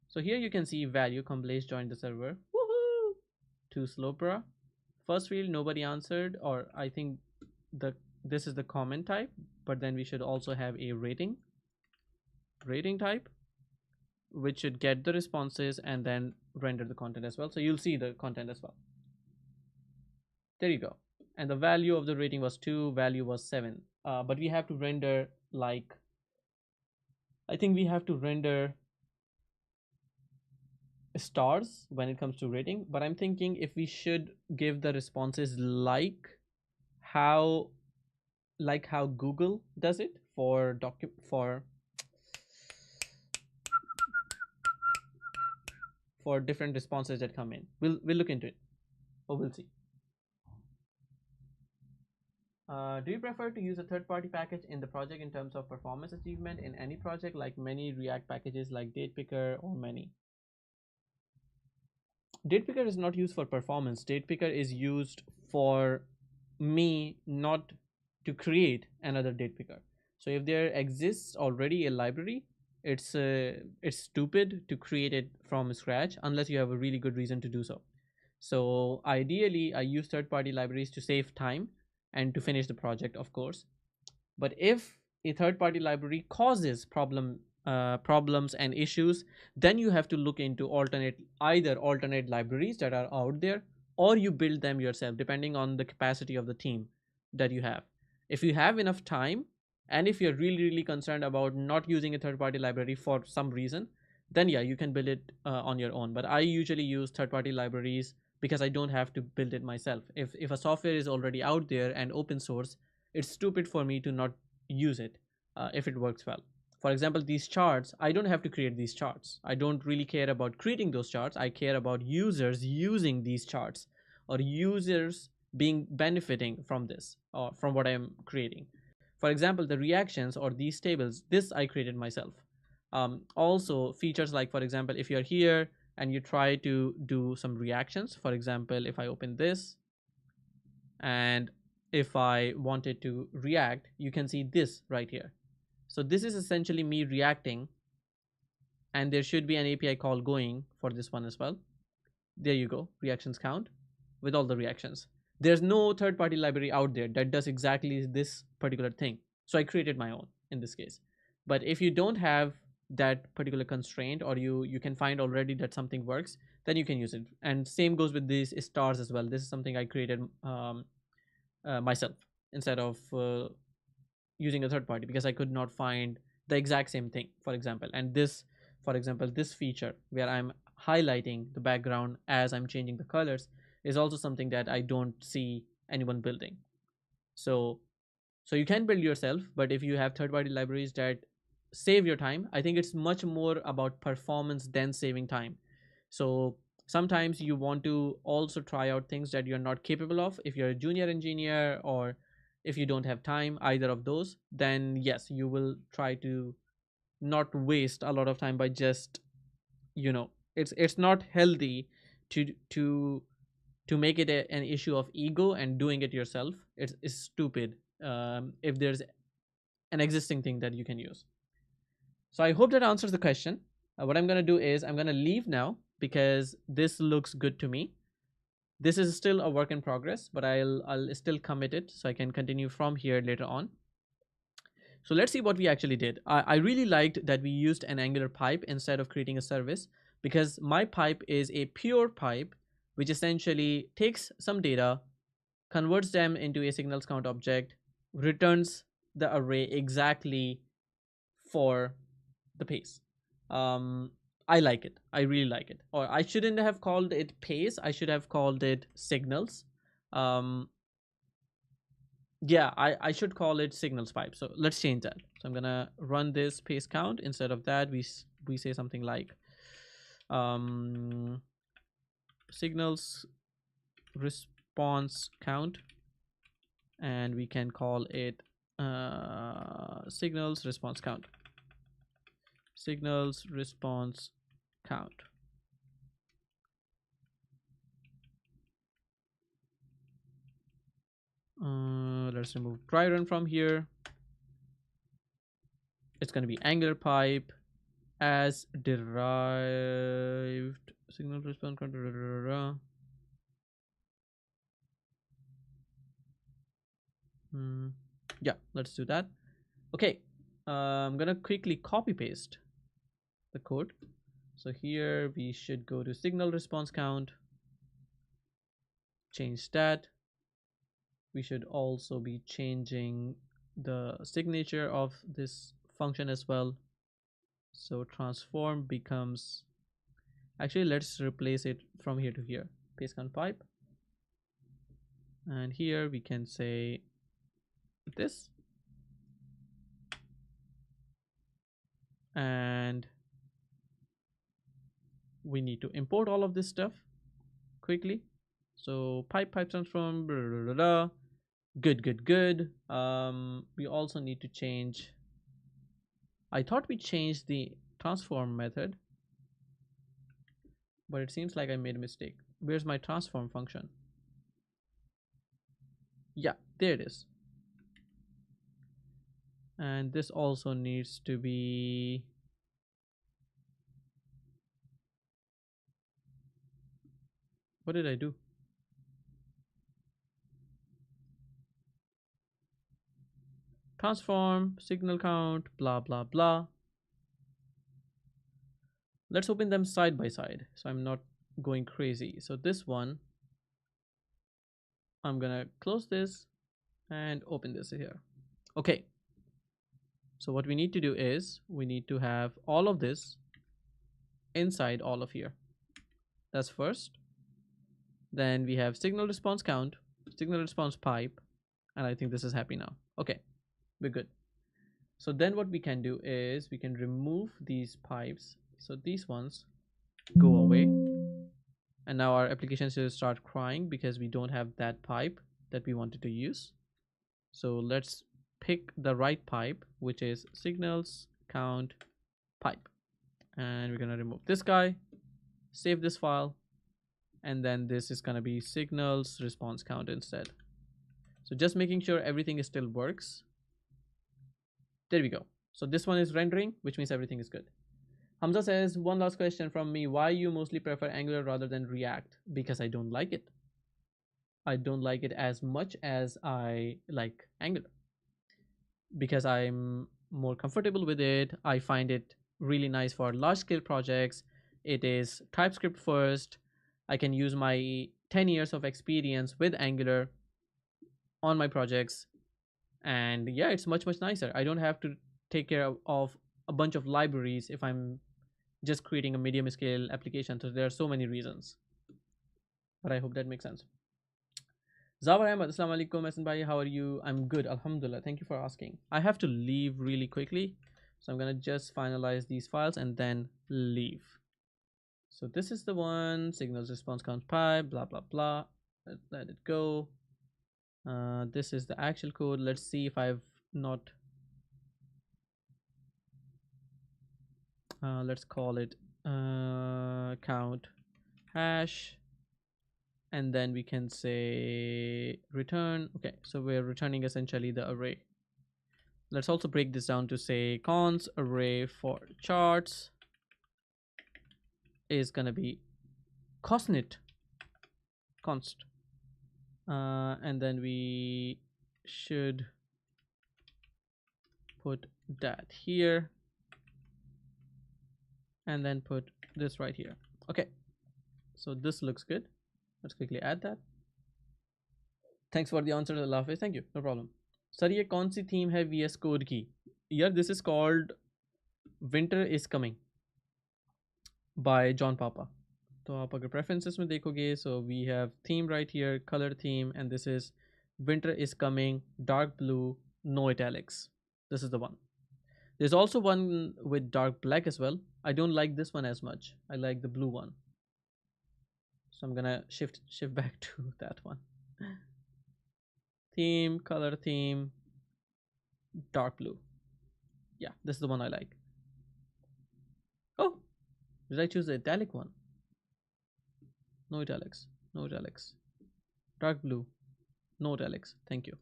So here you can see value Kamlesh joined the server. Woohoo! Too slow, bruh. First field nobody answered, or I think this is the comment type, but then we should also have a rating type, which should get the responses and then render the content as well. So you'll see the content as well. There you go. And the value of the rating was 2, value was 7. But we have to render like, I think we have to render stars when it comes to rating. But I'm thinking if we should give the responses how Google does it for different responses that come in. We'll look into it, or we'll see. Do you prefer to use a third-party package in the project in terms of performance achievement in any project, like many React packages like DatePicker or many? DatePicker is not used for performance. DatePicker is used for me not to create another DatePicker. So if there exists already a library, it's stupid to create it from scratch unless you have a really good reason to do so. So ideally, I use third-party libraries to save time and to finish the project, of course. But if a third-party library causes problems and issues, then you have to look into either alternate libraries that are out there, or you build them yourself depending on the capacity of the team that you have. If you have enough time, and if you're really concerned about not using a third-party library for some reason, then yeah, you can build it on your own. But I usually use third-party libraries because I don't have to build it myself. If a software is already out there and open source, it's stupid for me to not use it if it works well. For example, these charts, I don't have to create these charts. I don't really care about creating those charts. I care about users using these charts, or users benefiting from this, or from what I'm creating. For example, the reactions or these tables, this I created myself. Also features like, for example, if you're here and you try to do some reactions, for example, if I open this and if I wanted to react, you can see this right here. So this is essentially me reacting, and there should be an API call going for this one as well. There you go, reactions count with all the reactions. There's no third-party library out there that does exactly this particular thing. So I created my own in this case. But if you don't have that particular constraint, or you can find already that something works, then you can use it. And same goes with these stars as well. This is something I created myself instead of using a third party, because I could not find the exact same thing, for example. And this, for example, this feature where I'm highlighting the background as I'm changing the colors is also something that I don't see anyone building. So you can build yourself, but if you have third-party libraries that save your time, I think it's much more about performance than saving time. So sometimes you want to also try out things that you're not capable of. If you're a junior engineer, or if you don't have time, either of those, then yes, you will try to not waste a lot of time by just, it's not healthy to make it an issue of ego and doing it yourself. It's stupid if there's an existing thing that you can use. So I hope that answers the question. What I'm going to do is I'm going to leave now, because this looks good to me. This is still a work in progress, but I'll still commit it so I can continue from here later on. So let's see what we actually did. I really liked that we used an Angular pipe instead of creating a service, because my pipe is a pure pipe, which essentially takes some data, converts them into a signals count object, returns the array exactly for the pace. Um, I like it. I really like it. Or I shouldn't have called it pace. I should have called it signals. Um, yeah, I should call it signals pipe. So let's change that. So I'm gonna run this pace count. Instead of that, we say something like signals response count, and we can call it signals response count. Signals response count. Let's remove dry run from here. It's going to be Angular pipe as derived signal response count. Yeah, let's do that. Okay, I'm gonna quickly copy paste the code. So here we should go to signal response count, change that. We should also be changing the signature of this function as well. So transform becomes, actually let's replace it from here to here, paste count pipe, and here we can say this, and we need to import all of this stuff quickly. So pipe transform, blah, blah, blah, blah. Good. We also need to change, I thought we changed the transform method, but it seems like I made a mistake. Where's my transform function? Yeah, there it is. And this also needs to be, what did I do? Transform, signal count, blah, blah, blah. Let's open them side by side so I'm not going crazy. So this one, I'm gonna close this and open this here. Okay. So what we need to do is we need to have all of this inside all of here. That's first. Then we have signal response count, signal response pipe, and I think this is happy now. Okay, we're good. So then what we can do is we can remove these pipes. So these ones go away. And now our application should start crying because we don't have that pipe that we wanted to use. So let's pick the right pipe, which is signals count pipe. And we're gonna remove this guy, save this file, and then this is gonna be signals response count instead. So just making sure everything still works. There we go. So this one is rendering, which means everything is good. Hamza says, one last question from me. Why you mostly prefer Angular rather than React? Because I don't like it. I don't like it as much as I like Angular. Because I'm more comfortable with it. I find it really nice for large scale projects. It is TypeScript first. I can use my 10 years of experience with Angular on my projects. And yeah, it's much nicer. I don't have to take care of a bunch of libraries if I'm just creating a medium scale application. So there are so many reasons, but I hope that makes sense. Zawar Ahmed, Assalamu alaikum, Ahsan bhai, how are you? I'm good, alhamdulillah. Thank you for asking. I have to leave really quickly, so I'm gonna just finalize these files and then leave. So this is the one, signals response count pipe, blah blah blah. Let it go. This is the actual code. Let's see if I've not let's call it count hash, and then we can say return. Okay, so we're returning essentially the array. Let's also break this down to say cons array for charts is gonna be cosnit const, and then we should put that here and then put this right here. Okay, so this looks good. Let's quickly add that. Thanks for the answer, Allah Hafiz. Thank you, no problem. Sir, ये कौन सी theme है VS Code की? यार, this is called Winter is Coming by John Papa. तो आप अगर preferences में देखोगे, so we have theme right here, color theme, and this is Winter is Coming, dark blue, no italics. This is the one. There's also one with dark black as well. I don't like this one as much. I like the blue one. So I'm gonna shift back to that one. Theme, color theme, dark blue. Yeah, this is the one I like. Oh, did I choose the italic one? No italics, no italics. Dark blue, no italics. Thank you.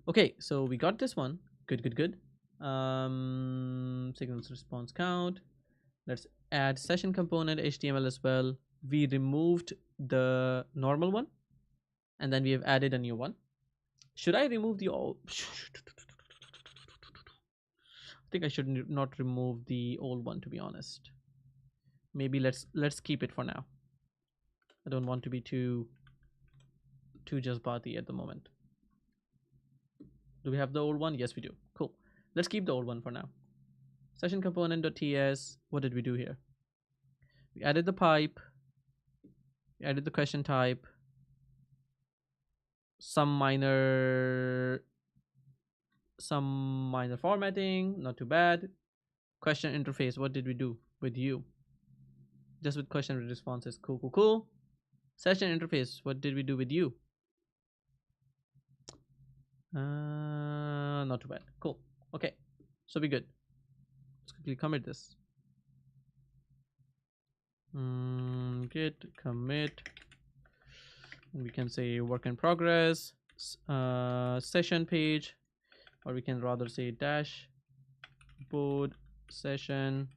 Okay, so we got this one. Good, good, good. Signals response count. Let's add session component HTML as well. We removed the normal one and then we have added a new one. Should I remove the old? I think I should not remove the old one, to be honest. Maybe let's keep it for now. I don't want to be too jazbati at the moment. Do we have the old one? Yes, we do. Cool. Let's keep the old one for now. Session component.ts. What did we do here? We added the pipe. We added the question type. Some minor formatting. Not too bad. Question interface. What did we do with you? Just with question responses. Cool, cool, cool. Session interface. What did we do with you? Not too bad. Cool. Okay, so be good. Let's quickly commit this. Git commit. We can say work in progress, session page, or we can rather say dashboard session.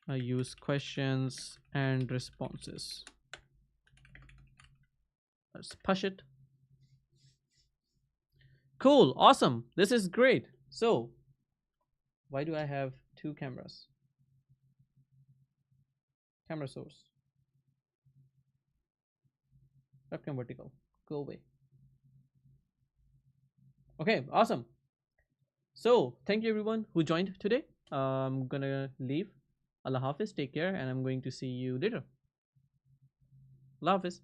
I use questions and responses. Let's push it. Cool, awesome. This is great. So, why do I have two cameras? Camera source. Webcam vertical. Go away. Okay, awesome. So, thank you everyone who joined today. I'm gonna leave. Allah Hafiz, take care, and I'm going to see you later. Allah Hafiz.